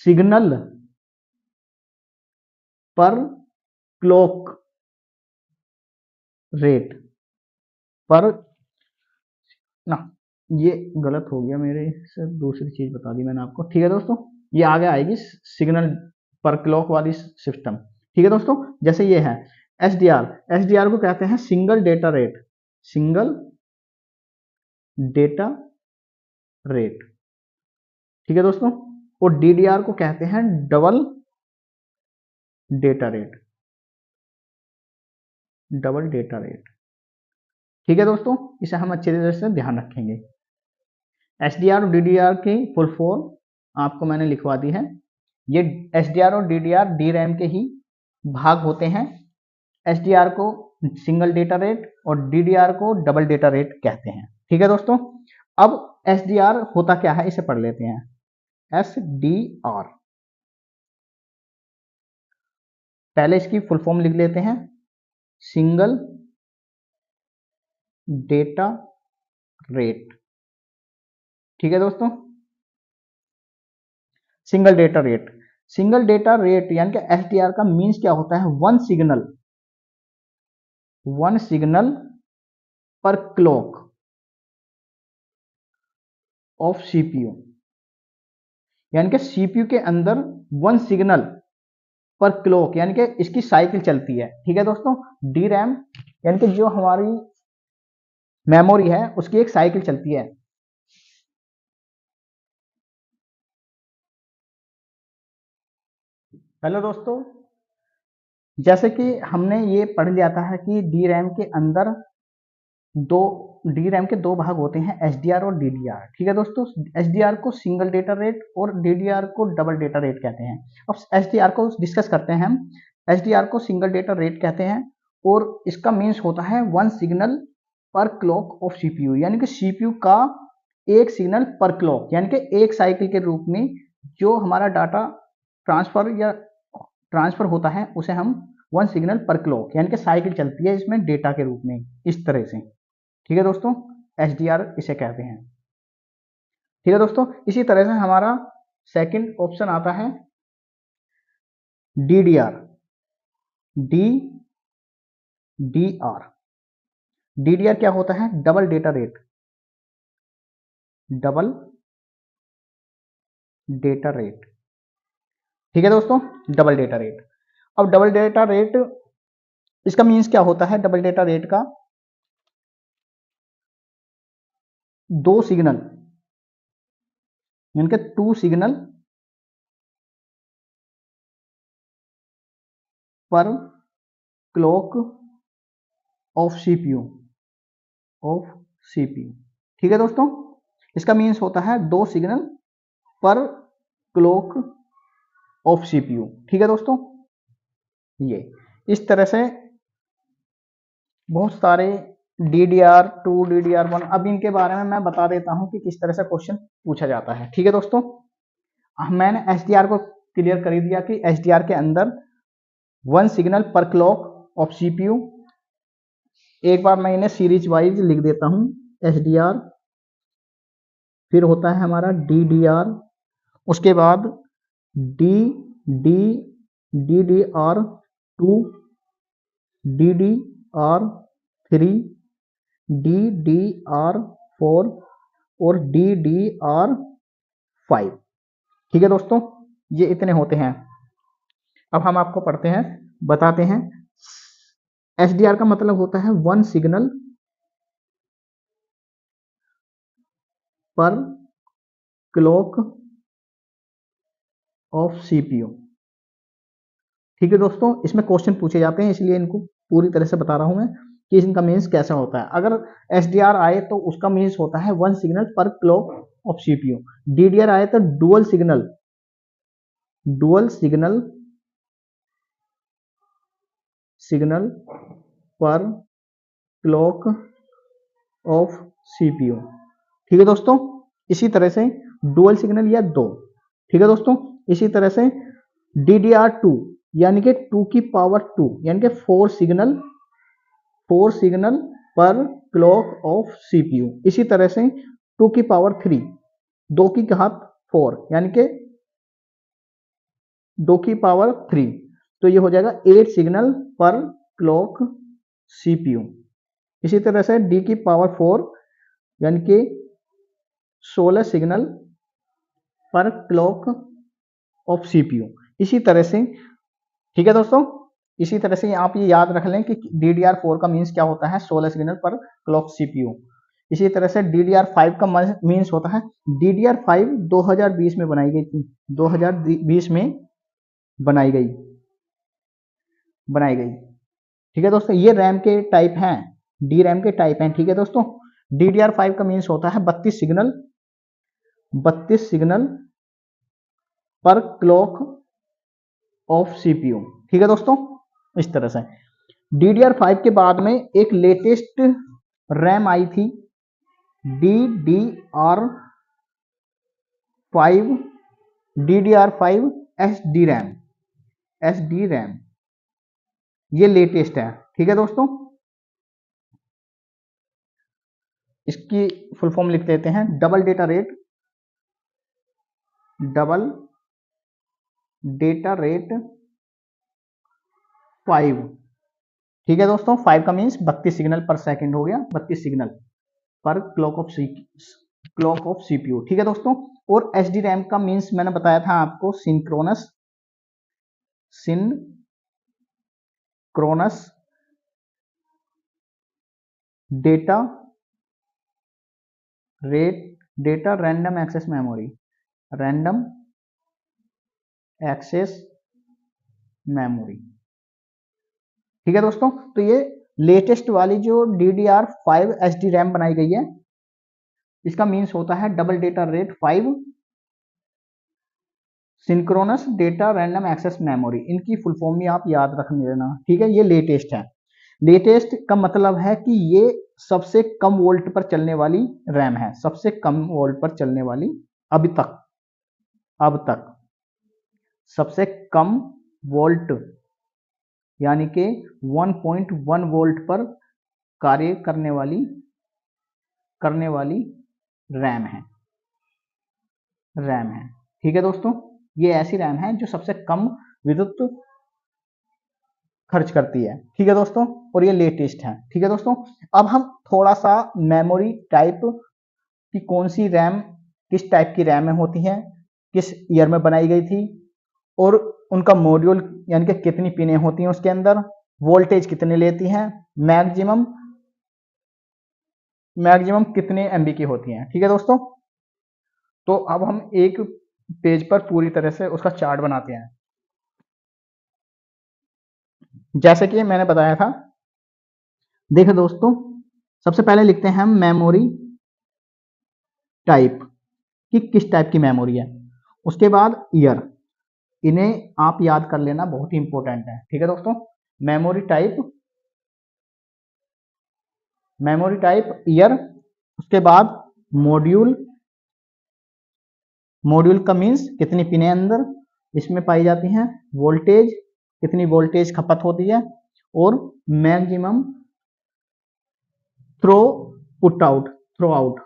सिग्नल पर क्लॉक रेट, पर ना, ये गलत हो गया मेरे से, दूसरी चीज बता दी मैंने आपको, ठीक है दोस्तों। ये आगे आएगी सिग्नल पर क्लॉक वाली सिस्टम, ठीक है दोस्तों। जैसे ये है एसडीआर, एसडीआर को कहते हैं single data rate, single data rate, ठीक है दोस्तों। और डीडीआर को कहते हैं double data rate, double data rate, ठीक है दोस्तों। इसे हम अच्छे तरह से ध्यान रखेंगे। एसडीआर और डीडीआर की फुल फॉर्म आपको मैंने लिखवा दी है। ये एसडीआर और डीडीआर डी रैम के ही भाग होते हैं। एसडीआर को सिंगल डेटा रेट और डीडीआर को डबल डेटा रेट कहते हैं, ठीक है दोस्तों। अब एसडीआर होता क्या है, इसे पढ़ लेते हैं। एसडीआर, पहले इसकी फुल फॉर्म लिख लेते हैं, सिंगल डेटा रेट, ठीक है दोस्तों। Single data rate, single data rate यानी कि एसडीआर का मीन्स क्या होता है, वन सिग्नल पर क्लॉक ऑफ सीपीयू, यानी कि सीपीयू के अंदर वन सिग्नल पर क्लॉक यानी कि इसकी साइकिल चलती है, ठीक है दोस्तों। डी रैम यानी कि जो हमारी मेमोरी है उसकी एक साइकिल चलती है। हेलो दोस्तों, जैसे कि हमने ये पढ़ लिया था कि डी रैम के अंदर डी रैम के दो भाग होते हैं, एसडीआर और डीडीआर, ठीक है दोस्तों। एसडीआर को सिंगल डेटा रेट और डीडीआर को डबल डेटा रेट कहते हैं। अब एसडीआर को डिस्कस करते हैं हम। एसडीआर को सिंगल डेटा रेट कहते हैं और इसका मीन्स होता है 1 सिग्नल पर क्लॉक ऑफ सीपीयू, यानी कि सीपीयू का एक सिग्नल पर क्लॉक, यानी कि एक साइकिल के रूप में जो हमारा डाटा ट्रांसफर होता है उसे हम 1 सिग्नल पर क्लॉक, यानी कि साइकिल चलती है इसमें डेटा के रूप में, इस तरह से। ठीक है दोस्तों, एचडीआर इसे कहते हैं। ठीक है दोस्तों, इसी तरह से हमारा सेकंड ऑप्शन आता है डीडीआर। डीडीआर क्या होता है? Double data rate. Double data rate, ठीक है दोस्तों, डबल डेटा रेट। अब डबल डेटा रेट, इसका मीन्स क्या होता है? डबल डेटा रेट का 2 सिग्नल, यानी कि 2 सिग्नल पर क्लॉक ऑफ सीपीयू, ठीक है दोस्तों। इसका मीन्स होता है 2 सिग्नल पर क्लॉक ऑफ सीपीयू, ठीक है दोस्तों। ये इस तरह से बहुत सारे DDR2, DDR1, अब इनके बारे में मैं बता देता हूं कि किस तरह से क्वेश्चन पूछा जाता है। ठीक है दोस्तों, मैंने एचडीआर को क्लियर कर दिया कि एचडीआर के अंदर 1 सिग्नल पर क्लॉक ऑफ सीपीयू। एक बार मैं इन्हें सीरीज वाइज लिख देता हूं, एचडीआर, फिर होता है हमारा DDR, उसके बाद DDR2, DDR3, DDR4 और DDR5। ठीक है दोस्तों, ये इतने होते हैं। अब हम आपको पढ़ते हैं, बताते हैं। एचडीआर का मतलब होता है 1 सिग्नल पर क्लॉक ऑफ सीपीयू। ठीक है दोस्तों, इसमें क्वेश्चन पूछे जाते हैं, इसलिए इनको पूरी तरह से बता रहा हूं मैं कि इनका मीन्स कैसा होता है। अगर एचडीआर आए तो उसका मीन्स होता है 1 सिग्नल पर क्लॉक ऑफ सीपीयू। डीडीआर आए तो डुअल सिग्नल पर क्लॉक ऑफ सीपीयू। ठीक है दोस्तों, इसी तरह से डुअल सिग्नल या 2। ठीक है दोस्तों, इसी तरह से DDR2 यानी कि 2 की पावर 2, यानी कि 4 सिग्नल पर क्लॉक ऑफ सीपीयू। इसी तरह से 2 की पावर 3, 2 की घात 4, यानी कि 2 की पावर 3, तो ये हो जाएगा 8 सिग्नल पर क्लॉक सीपीयू। इसी तरह से D की पावर 4, यानी कि 16 सिग्नल पर क्लॉक ऑफ सीपीयू। इसी तरह से, ठीक है दोस्तों, इसी तरह से आप ये याद रख लें कि DDR4 का मीन्स क्या होता है? 16 सिग्नल पर क्लॉक सीपीयू। इसी तरह से DDR5 का मीन्स होता है, DDR5 2020 में बनाई गई थी, 2020 में बनाई गई। ठीक है दोस्तों, ये रैम के टाइप हैं, डी रैम के टाइप हैं। ठीक है दोस्तों, DDR5 का मीन्स होता है 32 सिग्नल पर क्लॉक ऑफ सीपीयू। ठीक है दोस्तों, इस तरह से। DDR5 के बाद में एक लेटेस्ट रैम आई थी, DDR5 SD रैम, ये लेटेस्ट है। ठीक है दोस्तों, इसकी फुल फॉर्म लिख देते हैं, डबल डेटा रेट 5। ठीक है दोस्तों, 5 का मीन्स 32 सिग्नल पर सेकंड हो गया, 32 सिग्नल पर क्लॉक ऑफ सीपीयू। ठीक है दोस्तों, और एचडी रैम का मीन्स मैंने बताया था आपको, synchronous data random access memory. ठीक है दोस्तों, तो ये लेटेस्ट वाली जो DDR5 HD रैम बनाई गई है, इसका मीन्स होता है double data rate 5, synchronous data random access memory. इनकी फुल फॉर्म भी आप याद रख लेना। ठीक है, ये लेटेस्ट है। लेटेस्ट का मतलब है कि ये सबसे कम वोल्ट पर चलने वाली रैम है, सबसे कम वोल्ट पर चलने वाली अब तक सबसे कम वोल्ट यानी कि 1.1 वोल्ट पर कार्य करने वाली रैम है। ठीक है दोस्तों, ये ऐसी रैम है जो सबसे कम विद्युत खर्च करती है। ठीक है दोस्तों, और ये लेटेस्ट है। ठीक है दोस्तों, अब हम थोड़ा सा मेमोरी टाइप की कौन सी रैम किस टाइप की रैम में होती है, किस ईयर में बनाई गई थी, और उनका मॉड्यूल यानी कि कितनी पिनें होती हैं उसके अंदर, वोल्टेज कितने लेती हैं, मैक्सिमम कितने एमबी की होती हैं। ठीक है दोस्तों, तो अब हम एक पेज पर पूरी तरह से उसका चार्ट बनाते हैं। जैसे कि मैंने बताया था, देखो दोस्तों, सबसे पहले लिखते हैं हम मेमोरी टाइप कि किस टाइप की मेमोरी है, उसके बाद ईयर, इन्हें आप याद कर लेना, बहुत ही इंपॉर्टेंट है। ठीक है दोस्तों, मेमोरी टाइप ईयर, उसके बाद मॉड्यूल का मीन्स कितनी पिनें अंदर इसमें पाई जाती हैं, वोल्टेज कितनी वोल्टेज खपत होती है, और maximum throw out throw out.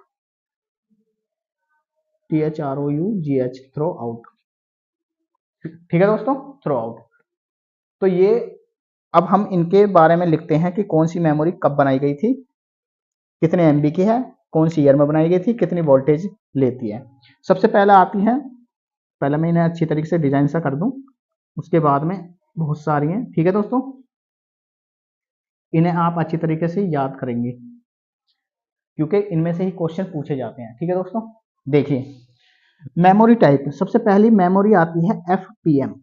ठीक है दोस्तों, थ्रो आउट। तो ये अब हम इनके बारे में लिखते हैं कि कौन सी मेमोरी कब बनाई गई थी, कितने एमबी की है, कौन सी ईयर में बनाई गई थी, कितनी वोल्टेज लेती है। सबसे पहले आती है, पहले मैं इन्हें अच्छी तरीके से डिजाइन सा कर दूं, उसके बाद में बहुत सारी हैं। ठीक है दोस्तों, इन्हें आप अच्छी तरीके से याद करेंगे क्योंकि इनमें से ही क्वेश्चन पूछे जाते हैं। ठीक है दोस्तों, देखिए मेमोरी टाइप, सबसे पहली मेमोरी आती है एफपीएम।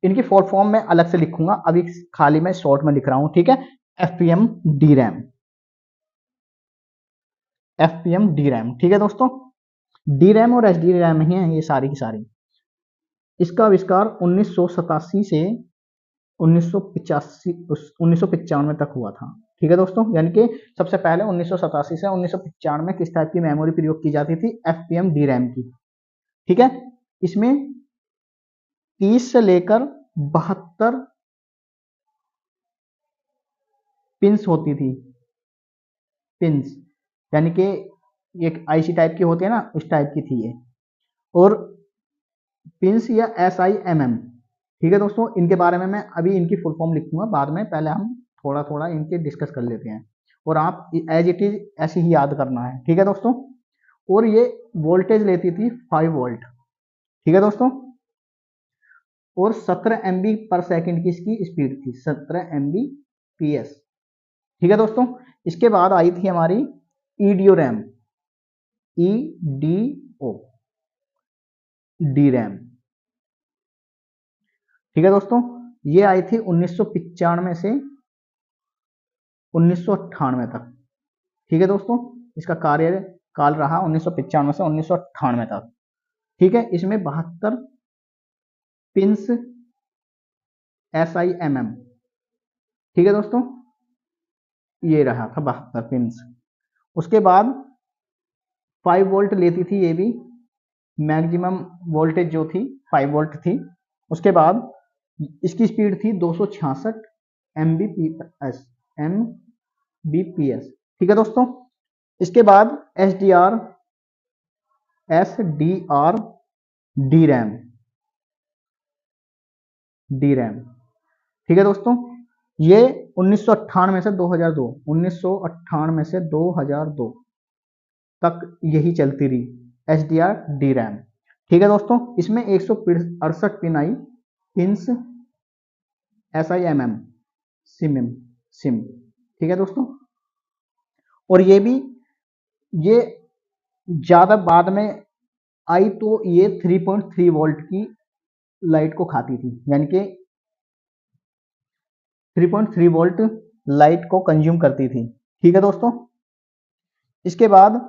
इनकी फुल फॉर्म में अलग से लिखूंगा, अभी खाली मैं शॉर्ट में लिख रहा हूं। ठीक है, एफपीएम डी रैम। ठीक है दोस्तों, डी रैम और एच डी रैम ही है ये सारी की सारी। इसका आविष्कार 1987 से 1995 तक हुआ था। ठीक है दोस्तों, यानी कि सबसे पहले 1987 से 1995 में किस टाइप की मेमोरी प्रयोग की जाती थी, एफपीएम डी रैम की। ठीक है, इसमें 30 से लेकर 72 पिंस होती थी, पिंस यानी कि एक आईसी टाइप की होती है ना, उस टाइप की थी ये, और पिंस या SIMM। ठीक है दोस्तों, इनके बारे में मैं अभी इनकी फुल फॉर्म लिखूंगा बाद में, पहले हम थोड़ा थोड़ा इनके डिस्कस कर लेते हैं, और आप एज इट इज ऐसे ही याद करना है। ठीक है दोस्तों, और ये वोल्टेज लेती थी 5 वोल्ट। ठीक है दोस्तों, और 17 MB पर सेकंड की इसकी स्पीड थी, 17 MBps। ठीक है दोस्तों, इसके बाद आई थी हमारी EDO RAM, EDO D RAM. ठीक है दोस्तों, ये आई थी 1995 से 1998 तक। ठीक है दोस्तों, इसका कार्यकाल रहा 1995 से 1998 तक। ठीक है, इसमें 72 पिंस SIMM। ठीक है दोस्तों, ये रहा था 72 पिंस। उसके बाद 5 वोल्ट लेती थी ये भी, मैक्सिमम वोल्टेज जो थी 5 वोल्ट थी। उसके बाद इसकी स्पीड थी 266 MBPS। ठीक है दोस्तों, इसके बाद SDR डी रैम। ठीक है दोस्तों, ये 1998 से 2002 1998 से 2002 तक यही चलती रही SDR डी रैम। ठीक है दोस्तों, इसमें 168 पिन आई, पिंस SIMM सिम। ठीक है दोस्तों, और ये ज्यादा बाद में आई तो ये 3.3 वोल्ट की लाइट को खाती थी, यानी कि 3.3 वोल्ट लाइट को कंज्यूम करती थी। ठीक है दोस्तों, इसके बाद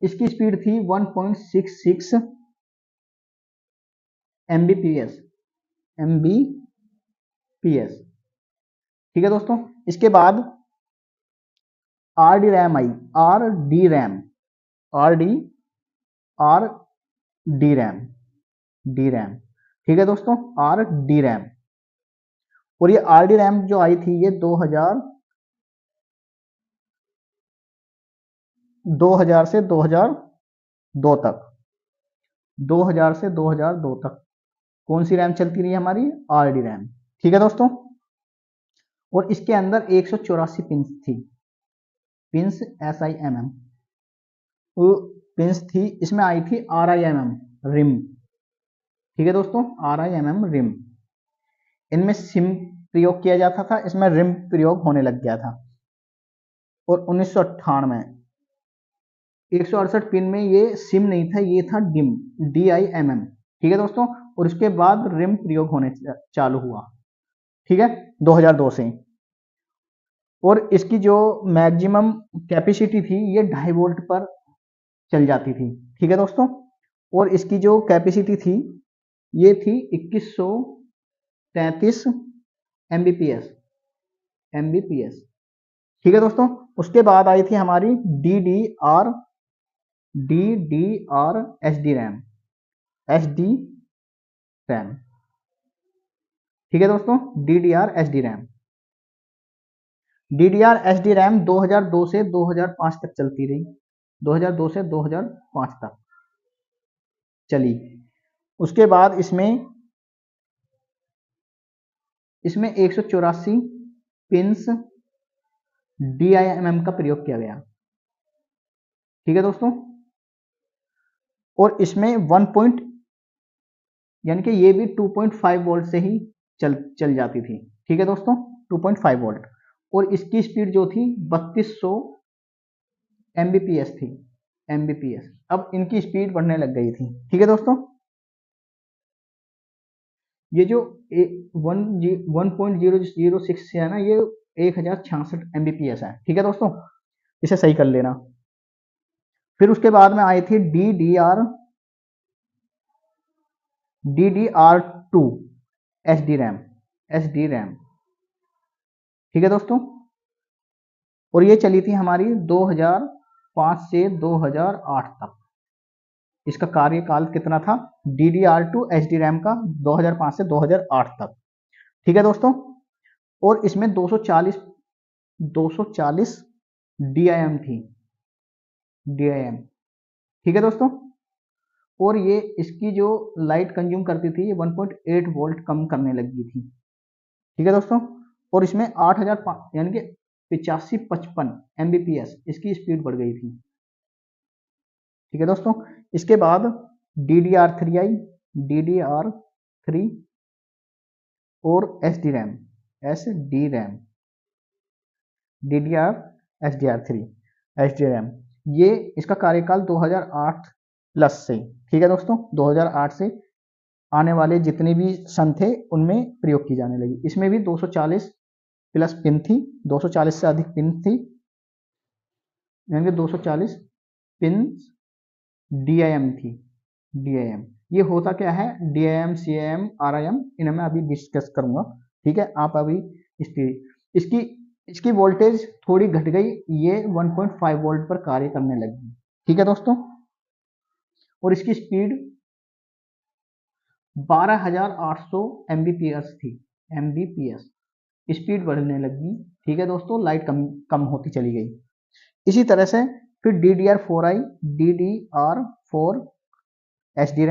इसकी स्पीड थी 1.66 MBPS ठीक है दोस्तों। इसके बाद आर डी रैम आई, R D RAM, R D R D RAM, D RAM, ठीक है दोस्तों, आर डी रैम। और ये आर डी रैम जो आई थी ये 2000 से 2002 तक, 2000 से 2002 तक कौन सी रैम चलती रही हमारी, आर डी रैम, ठीक है दोस्तों। और इसके अंदर 184 पिंस थी, पिंस SIMM वो पिंस थी, इसमें आई थी RIMM रिम, ठीक है दोस्तों, RIMM रिम। इनमें सिम प्रयोग किया जाता था, इसमें रिम प्रयोग होने लग गया था। और 1998 168 पिन में ये सिम नहीं था, ये था डिम, DIMM, ठीक है दोस्तों। और उसके बाद रिम प्रयोग होने चालू हुआ, ठीक है, 2002 से। और इसकी जो मैक्सिमम कैपेसिटी थी ये 2.5 वोल्ट पर चल जाती थी, ठीक है दोस्तों। और इसकी जो कैपेसिटी थी ये थी 2133 MBPS, ठीक है दोस्तों। उसके बाद आई थी हमारी DDR SD RAM, SD RAM, ठीक है दोस्तों, DDR SD RAM. DDR SD RAM 2002 से 2005 तक चलती रही, 2002 से 2005 तक चली। उसके बाद इसमें 184 पिंस DIMM का प्रयोग किया गया, ठीक है दोस्तों। और इसमें 1 पॉइंट यानी कि ये भी 2.5 वोल्ट से ही चल जाती थी, ठीक है दोस्तों, 2.5 वोल्ट। और इसकी स्पीड जो थी 3200 MBPS थी, MBPS। अब इनकी स्पीड बढ़ने लग गई थी, ठीक है दोस्तों। ये जो 1.006 है ना, ये 1066 MBPS है, ठीक है दोस्तों, इसे सही कर लेना। फिर उसके बाद में आई थी DDR2 SD रैम, ठीक है दोस्तों। और ये चली थी हमारी 2005 से 2008 तक। इसका कार्यकाल कितना था DDR2 SD रैम का, 2005 से 2008 तक, ठीक है दोस्तों। और इसमें 240 DIM थी, DIM, ठीक है दोस्तों। और ये इसकी जो लाइट कंज्यूम करती थी ये 1.8 वोल्ट कम करने लगी थी, ठीक है दोस्तों। और इसमें 8000 यानी कि 8555 MBPS इसकी स्पीड बढ़ गई थी, ठीक है दोस्तों। इसके बाद DDR3 आई, DDR3 और SD RAM, DDR SDR3 SD RAM. ये इसका कार्यकाल 2008 प्लस से, ठीक है दोस्तों, 2008 से आने वाले जितने भी सन थे उनमें प्रयोग की जाने लगी। इसमें भी 240 प्लस पिन थी, 240 से अधिक पिन थी, यानी कि 240 पिन DIM थी, DIM। ये होता क्या है, DIM, CIM, RIM, इन्हें मैं अभी डिस्कस करूंगा, ठीक है। आप अभी इसकी इसकी वोल्टेज थोड़ी घट गई, ये 1.5 वोल्ट पर कार्य करने लगी, ठीक है दोस्तों। और इसकी स्पीड 12800 MBPS थी, MBPS स्पीड बढ़ने लगी, ठीक है दोस्तों, लाइट कम होती चली गई। इसी तरह से फिर DDR4 आई, DDR4 SD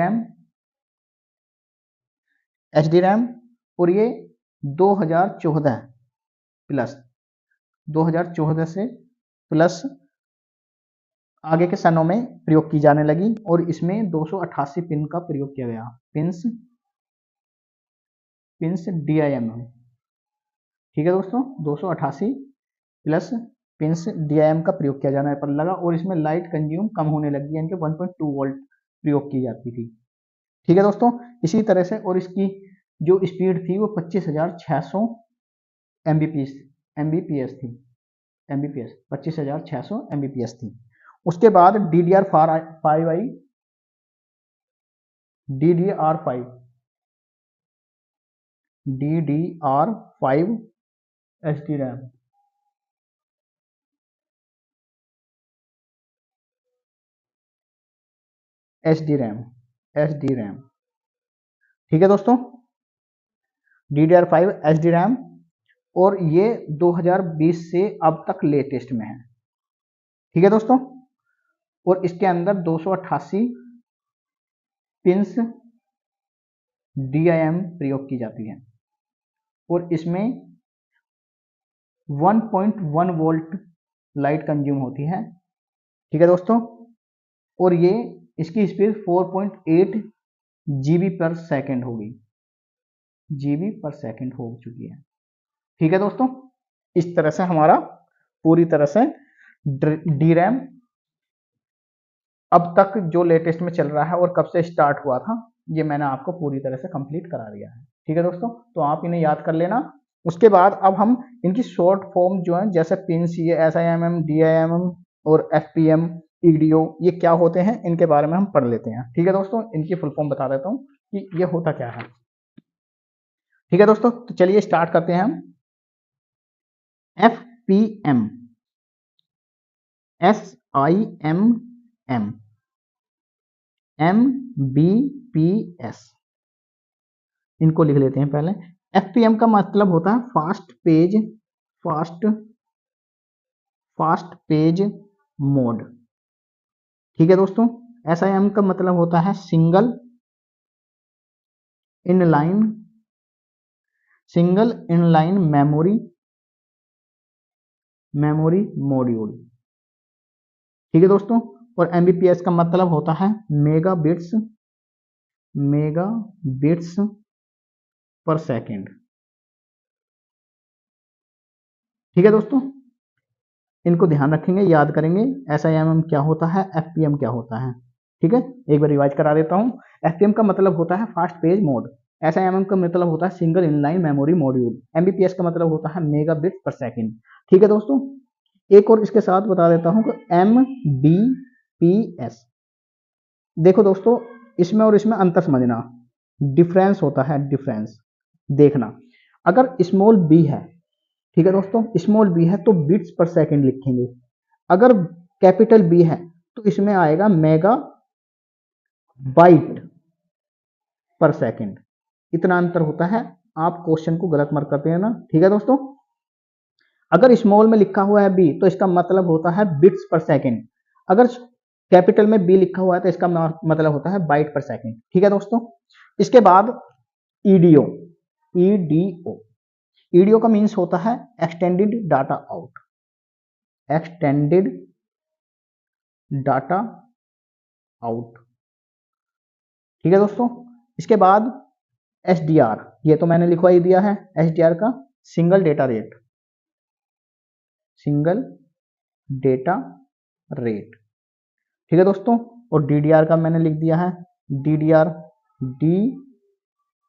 रैम। और ये 2014 प्लस, 2014 से प्लस आगे के सनों में प्रयोग की जाने लगी। और इसमें 288 पिन का प्रयोग किया गया, पिंस DIM, ठीक है दोस्तों, 288 प्लस पिंस DIM का प्रयोग किया जाने पर लगा। और इसमें लाइट कंज्यूम कम होने लगी, यानी कि 1.2 वोल्ट प्रयोग की जाती थी, ठीक है दोस्तों। इसी तरह से और इसकी जो स्पीड थी वो 25600 MBPS थी, 25600 MBPS थी। उसके बाद DDR5 आई, DDR5 H D RAM, H D RAM, H D RAM. ठीक है दोस्तों, DDR5 एच डी रैम, और ये 2020 से अब तक लेटेस्ट में है। ठीक है दोस्तों, और इसके अंदर 288 पिंस DIM प्रयोग की जाती है, और इसमें 1.1 वोल्ट लाइट कंज्यूम होती है। ठीक है दोस्तों, और ये इसकी स्पीड 4.8 GB पर सेकेंड होगी, GB पर सेकेंड हो चुकी है। ठीक है दोस्तों, इस तरह से हमारा पूरी तरह से डी रैम अब तक जो लेटेस्ट में चल रहा है और कब से स्टार्ट हुआ था, ये मैंने आपको पूरी तरह से कंप्लीट करा दिया है। ठीक है दोस्तों, तो आप इन्हें याद कर लेना। उसके बाद अब हम इनकी शॉर्ट फॉर्म जो है, जैसे पिन सी, SIMM, DIMM और FPM, EDO, ये क्या होते हैं, इनके बारे में हम पढ़ लेते हैं। ठीक है दोस्तों, इनकी फुल फॉर्म बता देता हूँ कि ये होता क्या है। ठीक है दोस्तों, तो चलिए स्टार्ट करते हैं हम। FPM, SIMM, MBPS, इनको लिख लेते हैं पहले। FPM का मतलब होता है फास्ट पेज मोड। ठीक है दोस्तों, SIM का मतलब होता है सिंगल इनलाइन मेमोरी मॉड्यूल। ठीक है दोस्तों, और MBPS का मतलब होता है मेगा बिट्स पर सेकेंड। ठीक है दोस्तों, इनको ध्यान रखेंगे, याद करेंगे SIMM क्या होता है, FPM क्या होता है। ठीक है, एक बार रिवाइज करा देता हूँ। FPM का मतलब होता है फास्ट पेज मोड, SIMM का मतलब होता है single inline memory module, MBPS का मतलब होता है मेगा बिट्स पर सेकेंड। ठीक है दोस्तों, एक और इसके साथ बता देता हूँ कि MBPS। देखो दोस्तों, इसमें और इसमें अंतर समझना, डिफरेंस होता है, डिफरेंस देखना। अगर स्मॉल b है, ठीक है दोस्तों, स्मॉल b है तो बिट्स पर सेकंड लिखेंगे। अगर कैपिटल B है तो इसमें आएगा मेगा बाइट पर सेकंड। इतना अंतर होता है, आप क्वेश्चन को गलत मत करते हैं ना। ठीक है दोस्तों, अगर स्मॉल में लिखा हुआ है B तो इसका मतलब होता है बिट्स पर सेकंड, अगर कैपिटल में B लिखा हुआ है तो इसका मतलब होता है बाइट पर सेकंड। ठीक है दोस्तों, इसके बाद EDO, EDO का मीन्स होता है extended data out, extended data out. ठीक है दोस्तों, इसके बाद SDR, ये तो मैंने लिखवा ही दिया है, SDR का single data rate, single data rate. ठीक है दोस्तों, और DDR का मैंने लिख दिया है, DDR,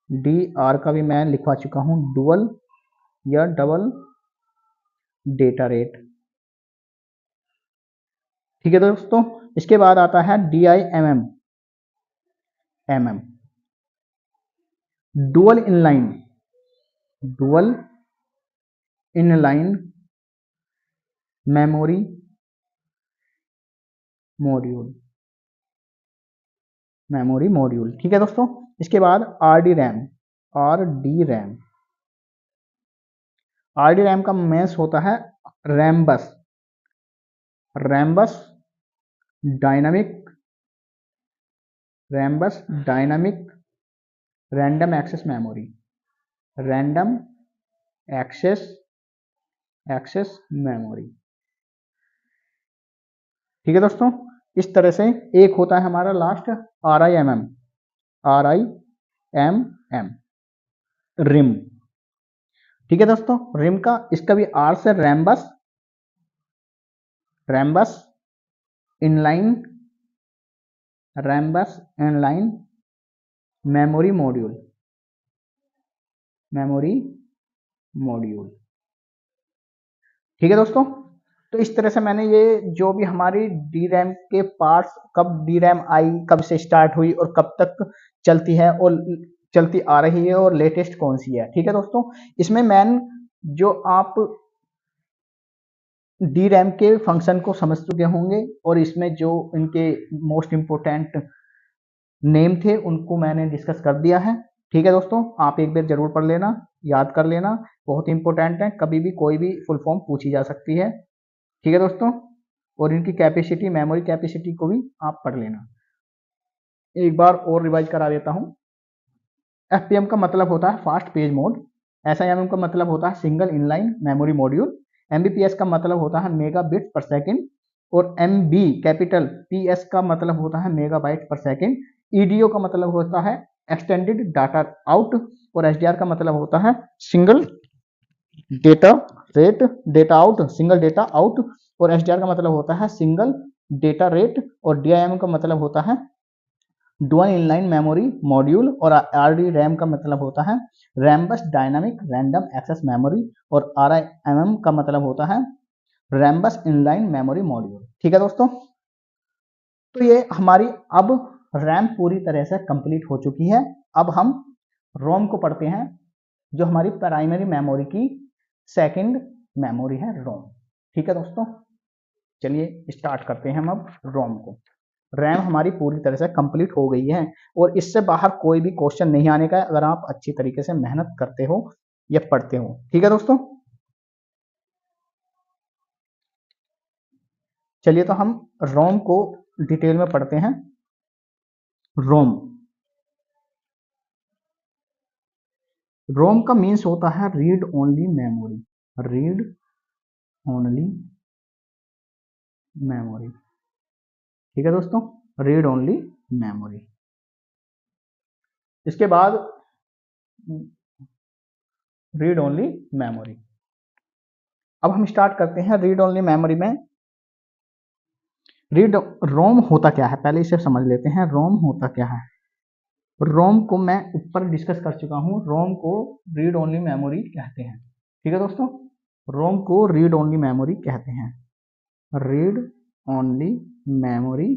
DDR का भी मैं लिखवा चुका हूं, डुअल या डबल डेटा रेट। ठीक है दोस्तों, इसके बाद आता है DIMM, dual inline memory module. ठीक है दोस्तों, इसके बाद RD रैम का मीन्स होता है Rambus dynamic random access memory. ठीक है दोस्तों, इस तरह से एक होता है हमारा लास्ट RIMM, रिम। ठीक है दोस्तों, रिम का इसका भी R से रैम्बस इनलाइन मेमोरी मॉड्यूल। ठीक है दोस्तों, तो इस तरह से मैंने ये जो भी हमारी डी रैम के पार्ट्स, कब डी रैम आई, कब से स्टार्ट हुई और कब तक चलती है और चलती आ रही है और लेटेस्ट कौन सी है। ठीक है दोस्तों, इसमें जो आप डी रैम के फंक्शन को समझ चुके होंगे और इसमें जो इनके मोस्ट इम्पोर्टेंट नेम थे उनको मैंने डिस्कस कर दिया है। ठीक है दोस्तों, आप एक बार जरूर पढ़ लेना, याद कर लेना, बहुत इंपॉर्टेंट है, कभी भी कोई भी फुल फॉर्म पूछी जा सकती है। ठीक है दोस्तों, और इनकी कैपेसिटी, मेमोरी कैपेसिटी को भी आप पढ़ लेना। एक बार और रिवाइज करा देता हूँ। एफपीएम का मतलब होता है फास्ट पेज मोड, एसआईएम का मतलब होता है single inline memory module, Mbps का मतलब होता है मेगा बिट पर सेकेंड, और एमबी कैपिटल पीएस का मतलब होता है मेगाबाइट पर सेकेंड, ईडीओ का मतलब होता है एक्सटेंडेड डाटा आउट, और एसडीआर का मतलब होता है single data rate data out, single data out, और एसडीआर का मतलब होता है सिंगल डेटा रेट, और डीआईएम का मतलब होता है डुअल इनलाइन मेमोरी मॉड्यूल, और आरडी रैम का मतलब होता है Rambus dynamic random access memory, और आरआईएमएम का मतलब होता है रैम्बस इनलाइन मेमोरी मॉड्यूल। ठीक है दोस्तों, तो ये हमारी अब रैम पूरी तरह से कंप्लीट हो चुकी है। अब हम रोम को पढ़ते हैं, जो हमारी प्राइमरी मेमोरी की सेकंड मेमोरी है रोम। ठीक है दोस्तों, चलिए स्टार्ट करते हैं हम अब रोम को। रैम हमारी पूरी तरह से कंप्लीट हो गई है और इससे बाहर कोई भी क्वेश्चन नहीं आने का है अगर आप अच्छी तरीके से मेहनत करते हो या पढ़ते हो। ठीक है दोस्तों, चलिए तो हम रोम को डिटेल में पढ़ते हैं। रोम रोम का मीन्स होता है read only memory, read only memory. ठीक है दोस्तों, रीड ओनली मेमोरी। इसके बाद रीड ओनली मेमोरी। अब हम स्टार्ट करते हैं रीड ओनली मेमोरी में। रीड रोम होता क्या है, पहले इसे समझ लेते हैं। रोम होता क्या है? रोम को मैं ऊपर डिस्कस कर चुका हूं, रोम को रीड ओनली मेमोरी कहते हैं। ठीक है दोस्तों, रोम को रीड ओनली मेमोरी कहते हैं, रीड ओनली मेमोरी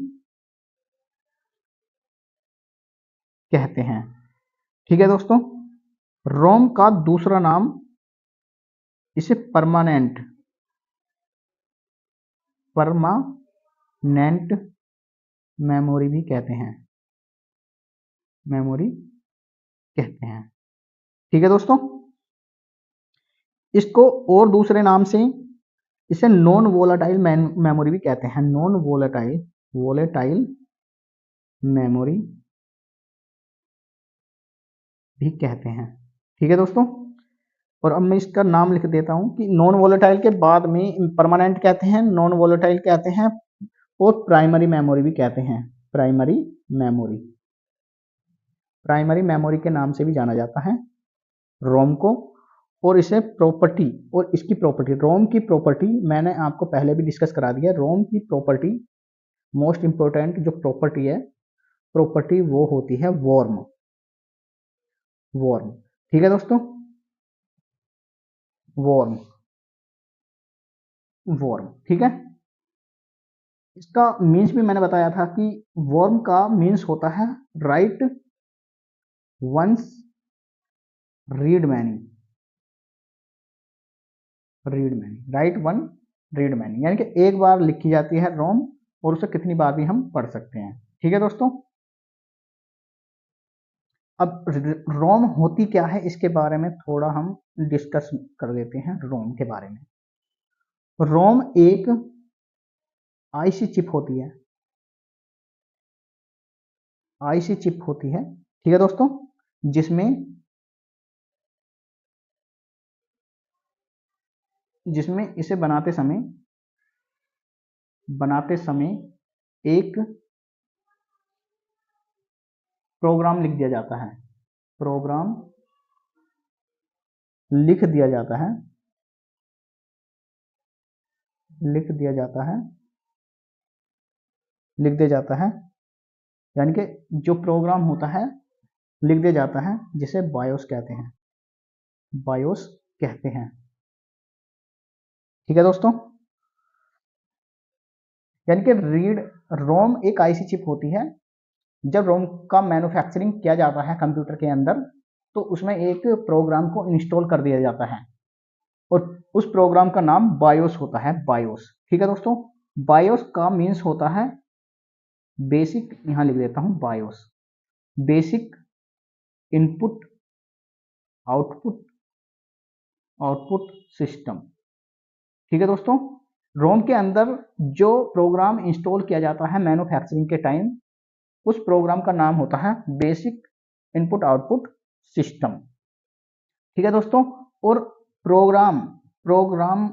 कहते हैं। ठीक है दोस्तों, रोम का दूसरा नाम इसे परमानेंट मेमोरी भी कहते हैं, मेमोरी कहते हैं। ठीक है दोस्तों, इसको और दूसरे नाम से इसे नॉन वोलेटाइल मेमोरी भी कहते हैं, नॉन वोलेटाइल मेमोरी भी कहते हैं। ठीक है दोस्तों, और अब मैं इसका नाम लिख देता हूं कि नॉन वोलेटाइल के बाद में परमानेंट कहते हैं, नॉन वोलेटाइल कहते हैं, और प्राइमरी मेमोरी भी कहते हैं। प्राइमरी मेमोरी के नाम से भी जाना जाता है रोम को। और इसे प्रॉपर्टी, और इसकी प्रॉपर्टी, रोम की प्रॉपर्टी मैंने आपको पहले भी डिस्कस करा दिया। रोम की प्रॉपर्टी, मोस्ट इंपोर्टेंट जो प्रॉपर्टी है, प्रॉपर्टी वो होती है वॉर्म। ठीक है दोस्तों, वॉर्म ठीक है। इसका मीन्स भी मैंने बताया था कि वॉर्म का मीन्स होता है write once read many, write one read many, यानी कि एक बार लिखी जाती है रोम और उसे कितनी बार भी हम पढ़ सकते हैं। ठीक है दोस्तों, अब रोम होती क्या है इसके बारे में थोड़ा हम डिस्कस कर लेते हैं। रोम के बारे में, रोम एक आईसी चिप होती है, आईसी चिप होती है। ठीक है दोस्तों, जिसमें इसे बनाते समय एक प्रोग्राम लिख दिया जाता है, प्रोग्राम लिख दिया जाता है, लिख दिया जाता है, यानी कि जो प्रोग्राम होता है लिख दिया जाता है, जिसे बायोस कहते हैं, बायोस कहते हैं। ठीक है दोस्तों, यानी कि रोम एक आईसी चिप होती है। जब रोम का मैन्युफैक्चरिंग किया जाता है कंप्यूटर के अंदर, तो उसमें एक प्रोग्राम को इंस्टॉल कर दिया जाता है, और उस प्रोग्राम का नाम बायोस होता है, बायोस। ठीक है दोस्तों, बायोस का मीन्स होता है बेसिक, यहां लिख देता हूं BIOS, basic input output output system. ठीक है दोस्तों, रोम के अंदर जो प्रोग्राम इंस्टॉल किया जाता है मैन्युफैक्चरिंग के टाइम, उस प्रोग्राम का नाम होता है बेसिक इनपुट आउटपुट सिस्टम। ठीक है दोस्तों, और प्रोग्राम प्रोग्राम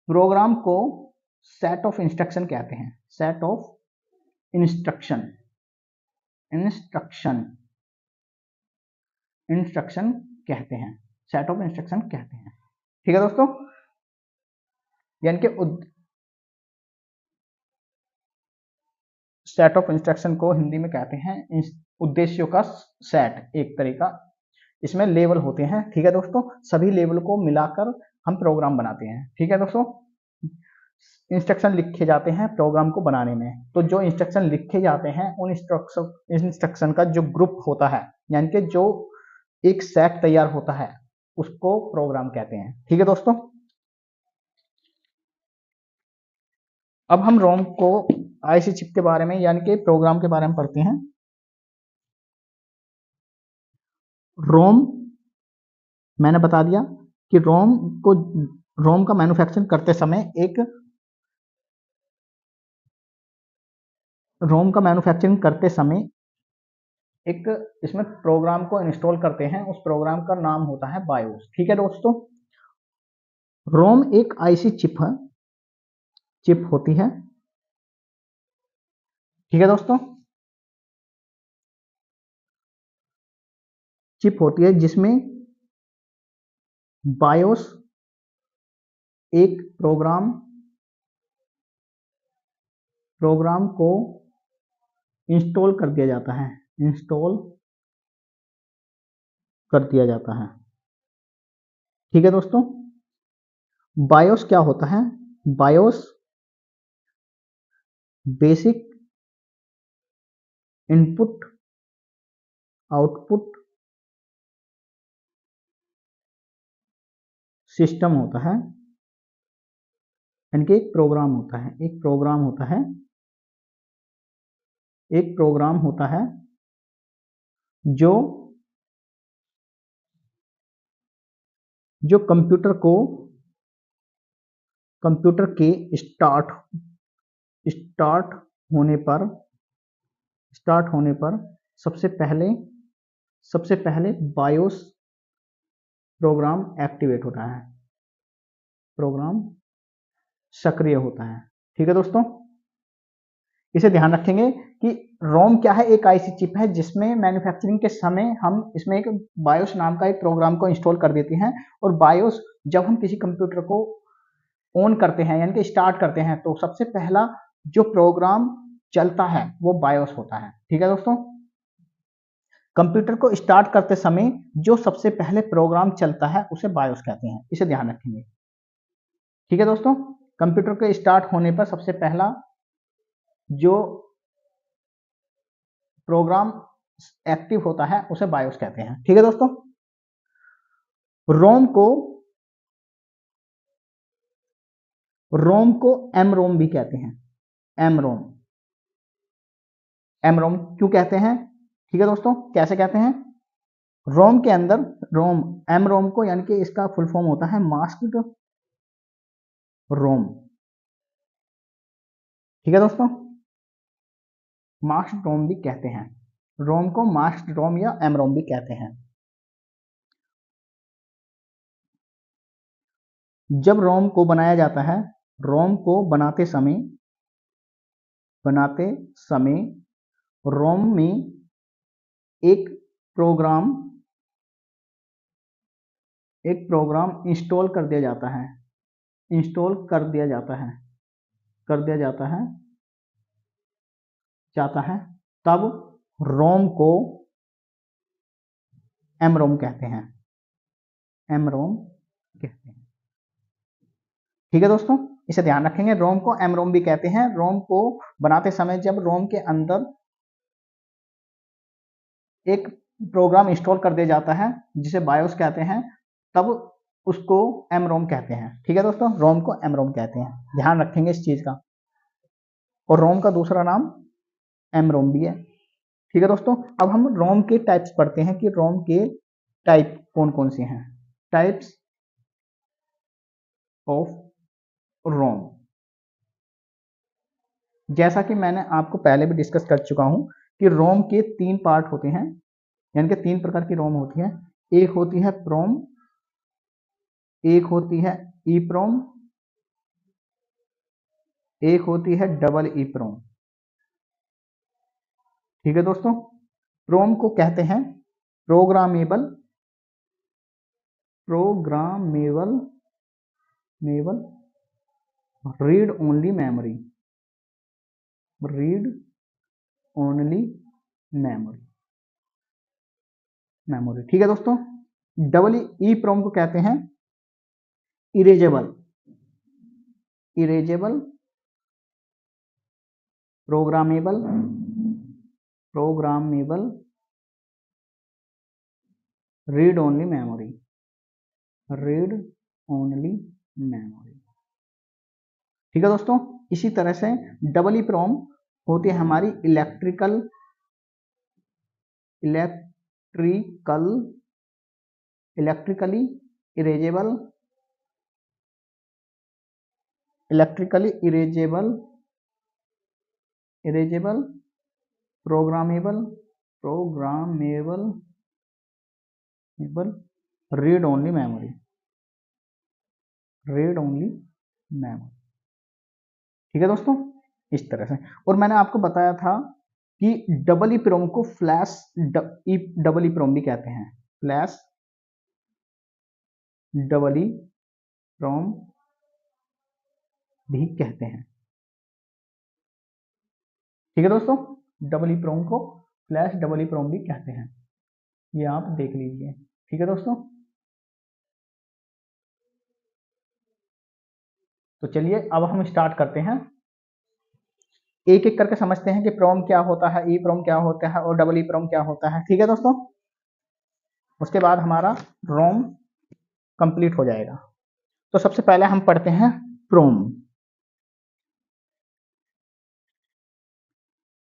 प्रोग्राम को सेट ऑफ इंस्ट्रक्शन कहते हैं, set of instruction instruction instruction कहते हैं, सेट ऑफ इंस्ट्रक्शन कहते हैं। ठीक है दोस्तों, यानी कि सेट ऑफ इंस्ट्रक्शन को हिंदी में कहते हैं उद्देश्यों का सेट, एक तरीका। इसमें लेवल होते हैं। ठीक है दोस्तों, सभी लेवल को मिलाकर हम प्रोग्राम बनाते हैं। ठीक है दोस्तों, इंस्ट्रक्शन लिखे जाते हैं प्रोग्राम को बनाने में। तो जो इंस्ट्रक्शन लिखे जाते हैं उन इंस्ट्रक्शन का जो ग्रुप होता है, यानी कि जो एक सेट तैयार होता है, उसको प्रोग्राम कहते हैं। ठीक है दोस्तों, अब हम रोम को आईसी चिप के बारे में यानी कि प्रोग्राम के बारे में पढ़ते हैं। रोम मैंने बता दिया कि रोम का मैन्युफैक्चरिंग करते समय एक इसमें प्रोग्राम को इंस्टॉल करते हैं, उस प्रोग्राम का नाम होता है बायोस। ठीक है दोस्तों, रोम एक आईसी चिप होती है। ठीक है दोस्तों, चिप होती है जिसमें बायोस एक प्रोग्राम को इंस्टॉल कर दिया जाता है, ठीक है दोस्तों, बायोस क्या होता है? BIOS basic input output system होता है, यानी कि एक प्रोग्राम होता है जो कंप्यूटर के स्टार्ट होने पर सबसे पहले बायोस प्रोग्राम एक्टिवेट होता है, प्रोग्राम सक्रिय होता है। ठीक है दोस्तों, इसे ध्यान रखेंगे कि रोम क्या है, एक आईसी चिप है जिसमें मैन्युफैक्चरिंग के समय हम इसमें एक बायोस नाम का एक प्रोग्राम को इंस्टॉल कर देते हैं, और बायोस जब हम किसी कंप्यूटर को ऑन करते हैं यानी कि स्टार्ट करते हैं, तो सबसे पहला जो प्रोग्राम चलता है वो बायोस होता है। ठीक है दोस्तों, कंप्यूटर को स्टार्ट करते समय जो सबसे पहले प्रोग्राम चलता है उसे बायोस कहते हैं, इसे ध्यान रखेंगे। ठीक है दोस्तों, कंप्यूटर के स्टार्ट होने पर सबसे पहला जो प्रोग्राम एक्टिव होता है उसे बायोस कहते हैं। ठीक है दोस्तों, रोम को एमरोम भी कहते हैं, एमरोम क्यों कहते हैं? ठीक है दोस्तों, कैसे कहते हैं? रोम के अंदर एमरोम को, यानी कि इसका फुल फॉर्म होता है मास्क्ड रोम। ठीक है दोस्तों, मास्क्ड रोम भी कहते हैं, रोम को मास्क्ड रोम या एमरोम भी कहते हैं। जब रोम को बनाया जाता है, रोम को बनाते समय रोम में एक प्रोग्राम इंस्टॉल कर दिया जाता है, तब रोम को एमरोम कहते हैं, ठीक है दोस्तों, इसे ध्यान रखेंगे, रोम को एमरोम भी कहते हैं। रोम को बनाते समय जब रोम के अंदर एक प्रोग्राम इंस्टॉल कर दिया जाता है जिसे बायोस कहते हैं, तब उसको एम रोम कहते हैं। ठीक है दोस्तों, रोम को एम रोम कहते हैं, ध्यान रखेंगे इस चीज का। और रोम का दूसरा नाम एम रोम भी है। ठीक है दोस्तों, अब हम रोम के टाइप्स पढ़ते हैं कि रोम के टाइप कौन कौन से हैं। टाइप्स ऑफ रोम, जैसा कि मैंने आपको पहले भी डिस्कस कर चुका हूं कि रोम के 3 पार्ट होते हैं, यानी कि 3 प्रकार की रोम होती है। एक होती है प्रोम, एक होती है ई प्रोम, एक होती है डबल ई प्रोम। ठीक है दोस्तों, प्रोम को कहते हैं प्रोग्रामेबल, प्रोग्रामेबल मेबल read only memory, read only memory, memory. ठीक है दोस्तों, डबल ई प्रोम को कहते हैं erasable, erasable programmable, programmable read only memory, read only memory. ठीक है दोस्तों, इसी तरह से डबल ई प्रोम होती है हमारी electrical, electrical electrically erasable, electrically erasable, erasable programmable, programmable read only memory, read only memory. ठीक है दोस्तों, इस तरह से। और मैंने आपको बताया था कि डबल ई प्रोम को फ्लैश डबल ई प्रोम भी कहते हैं, फ्लैश डबल ई प्रोम भी कहते हैं। ठीक है दोस्तों, डबल ई प्रोम को फ्लैश डबल ई प्रोम भी कहते हैं, ये आप देख लीजिए। ठीक है दोस्तों, तो चलिए अब हम स्टार्ट करते हैं, एक एक करके समझते हैं कि प्रोम क्या होता है, ई प्रोम क्या होता है और डबल ई प्रोम क्या होता है। ठीक है दोस्तों, उसके बाद हमारा रोम कंप्लीट हो जाएगा। तो सबसे पहले हम पढ़ते हैं प्रोम।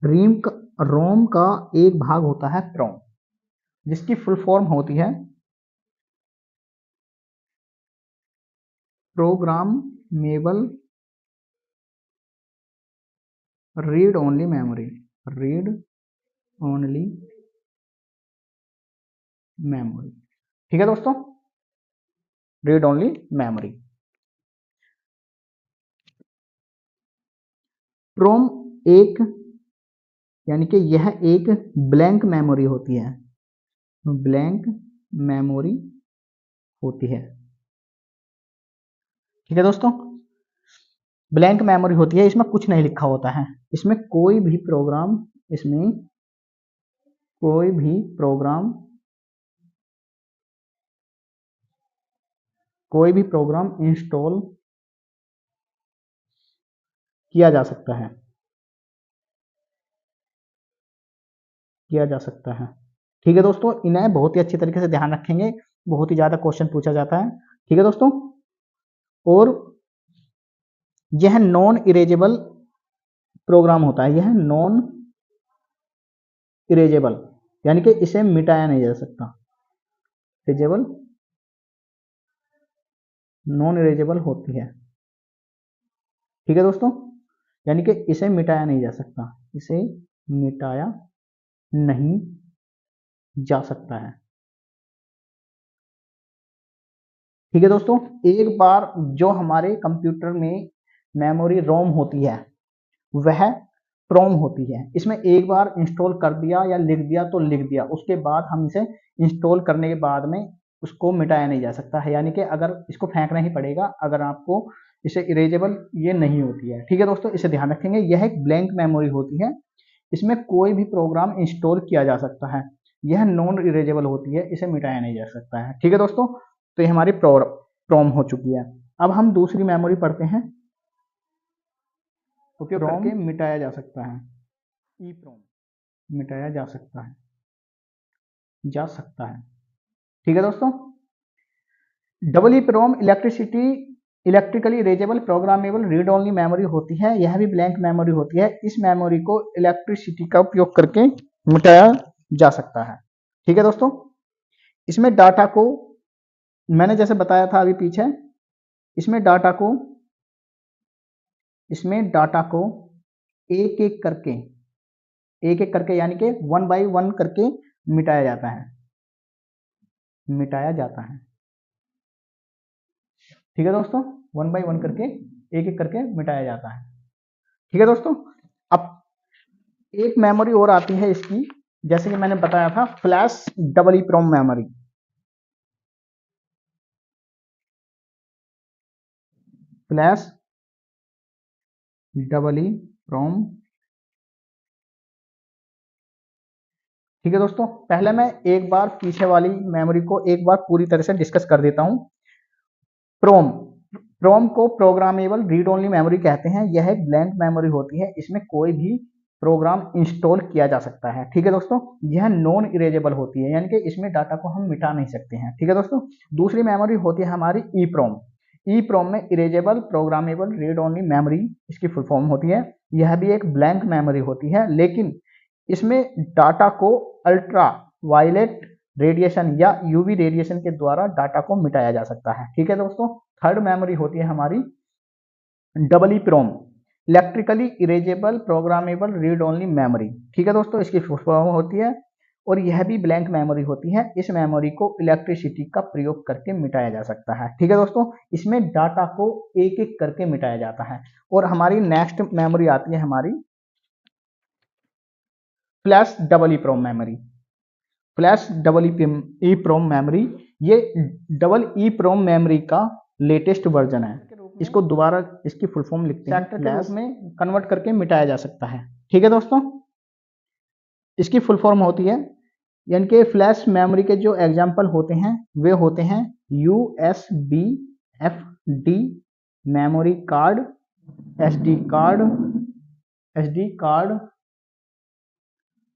रोम का एक भाग होता है प्रोम, जिसकी फुल फॉर्म होती है programmable read only memory, read only memory. ठीक है दोस्तों, रीड ओनली मेमोरी। प्रोम एक, यानी कि यह एक ब्लैंक मेमोरी होती है, ब्लैंक मेमोरी होती है। ठीक है दोस्तों, ब्लैंक मेमोरी होती है, इसमें कुछ नहीं लिखा होता है, इसमें कोई भी प्रोग्राम, इसमें कोई भी प्रोग्राम, कोई भी प्रोग्राम इंस्टॉल किया जा सकता है, किया जा सकता है। ठीक है दोस्तों, इन्हें बहुत ही अच्छी तरीके से ध्यान रखेंगे, बहुत ही ज्यादा क्वेश्चन पूछा जाता है। ठीक है दोस्तों, और यह नॉन इरेजेबल प्रोग्राम होता है, यह नॉन इरेजेबल, यानी कि इसे मिटाया नहीं जा सकता, इरेजेबल, नॉन इरेजेबल होती है। ठीक है दोस्तों, यानी कि इसे मिटाया नहीं जा सकता, इसे मिटाया नहीं जा सकता है। ठीक है दोस्तों, एक बार जो हमारे कंप्यूटर में मेमोरी रोम होती है वह प्रोम होती है, इसमें एक बार इंस्टॉल कर दिया या लिख दिया तो लिख दिया, उसके बाद हम इसे इंस्टॉल करने के बाद में उसको मिटाया नहीं जा सकता है, यानी कि अगर इसको फेंकना ही पड़ेगा अगर आपको, इसे इरेजेबल ये नहीं होती है। ठीक है दोस्तों, इसे ध्यान रखेंगे, यह एक ब्लैंक मेमोरी होती है, इसमें कोई भी प्रोग्राम इंस्टॉल किया जा सकता है, यह नॉन इरेजेबल होती है, इसे मिटाया नहीं जा सकता है। ठीक है दोस्तों, तो ये हमारी प्रोम हो चुकी है। अब हम दूसरी मेमोरी पढ़ते हैं, उपयोग करके मिटाया जा सकता है, ई प्रोम, मिटाया जा सकता है, जा सकता है। ठीक है दोस्तों, double E PROM electrically erasable programmable read only memory होती है, यह भी ब्लैंक मेमोरी होती है। इस मेमोरी को इलेक्ट्रिसिटी का उपयोग करके मिटाया जा सकता है। ठीक है दोस्तों, इसमें डाटा को मैंने जैसे बताया था अभी पीछे, इसमें डाटा को एक एक करके यानी कि 1 बाई 1 करके मिटाया जाता है। ठीक है दोस्तों, 1 बाई 1 करके एक एक करके मिटाया जाता है। ठीक है दोस्तों, अब एक मेमोरी और आती है इसकी, जैसे कि मैंने बताया था फ्लैश डबल ई प्रोम मेमोरी। फ्लैश डबल ई प्रोम। ठीक है दोस्तों, पहले मैं एक बार पीछे वाली मेमोरी को एक बार पूरी तरह से डिस्कस कर देता हूं। प्रोम प्रोम को प्रोग्रामेबल रीड ओनली मेमोरी कहते हैं। यह एक ब्लैंक मेमोरी होती है, इसमें कोई भी प्रोग्राम इंस्टॉल किया जा सकता है। ठीक है दोस्तों, यह नॉन इरेजेबल होती है, यानी कि इसमें डाटा को हम मिटा नहीं सकते हैं। ठीक है दोस्तों, दूसरी मेमोरी होती है हमारी ई प्रोम। ई प्रोम में erasable programmable read only memory इसकी फुल फॉर्म होती है। यह भी एक ब्लैंक मेमोरी होती है, लेकिन इसमें डाटा को अल्ट्रा वायलेट रेडिएशन या यूवी रेडिएशन के द्वारा डाटा को मिटाया जा सकता है। ठीक है दोस्तों, थर्ड मेमोरी होती है हमारी double E PROM, electrically erasable programmable read only memory. ठीक है दोस्तों, इसकी फुल फॉर्म होती है और यह भी ब्लैंक मेमोरी होती है। इस मेमोरी को इलेक्ट्रिसिटी का प्रयोग करके मिटाया जा सकता है। ठीक है दोस्तों, इसमें डाटा को एक एक करके मिटाया जाता है। और हमारी नेक्स्ट मेमोरी आती है हमारी फ्लैश डबल ई प्रोम मेमोरी। फ्लैश डबल ई प्रोम मेमोरी, ये डबल ई प्रोम मेमोरी का लेटेस्ट वर्जन है। इसको दोबारा इसकी फुल फॉर्म लिखते हैं, सेक्टर के रूप में कन्वर्ट करके मिटाया जा सकता है। ठीक है दोस्तों, इसकी फुल फॉर्म होती है, यानी कि फ्लैश मेमोरी के जो एग्जाम्पल होते हैं वे होते हैं USB, FD, memory card, SD card.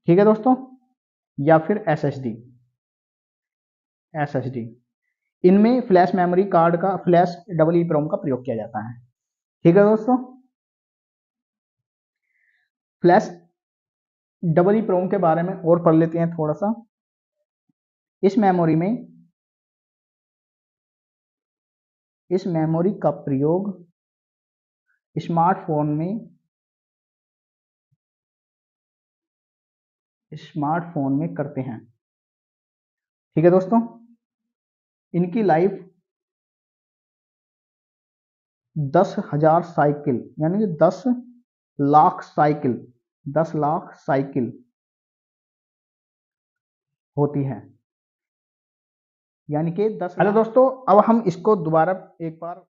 ठीक है दोस्तों, या फिर SSD। इनमें फ्लैश मेमोरी कार्ड का फ्लैश डबल ई प्रोम का प्रयोग किया जाता है। ठीक है दोस्तों, फ्लैश डबल ई प्रोम के बारे में और पढ़ लेते हैं थोड़ा सा। इस मेमोरी का प्रयोग स्मार्टफोन में करते हैं। ठीक है दोस्तों, इनकी लाइफ 10,000 साइकिल यानी कि 10 लाख साइकिल होती है, यानी कि 10। हेलो दोस्तों, अब हम इसको दोबारा एक बार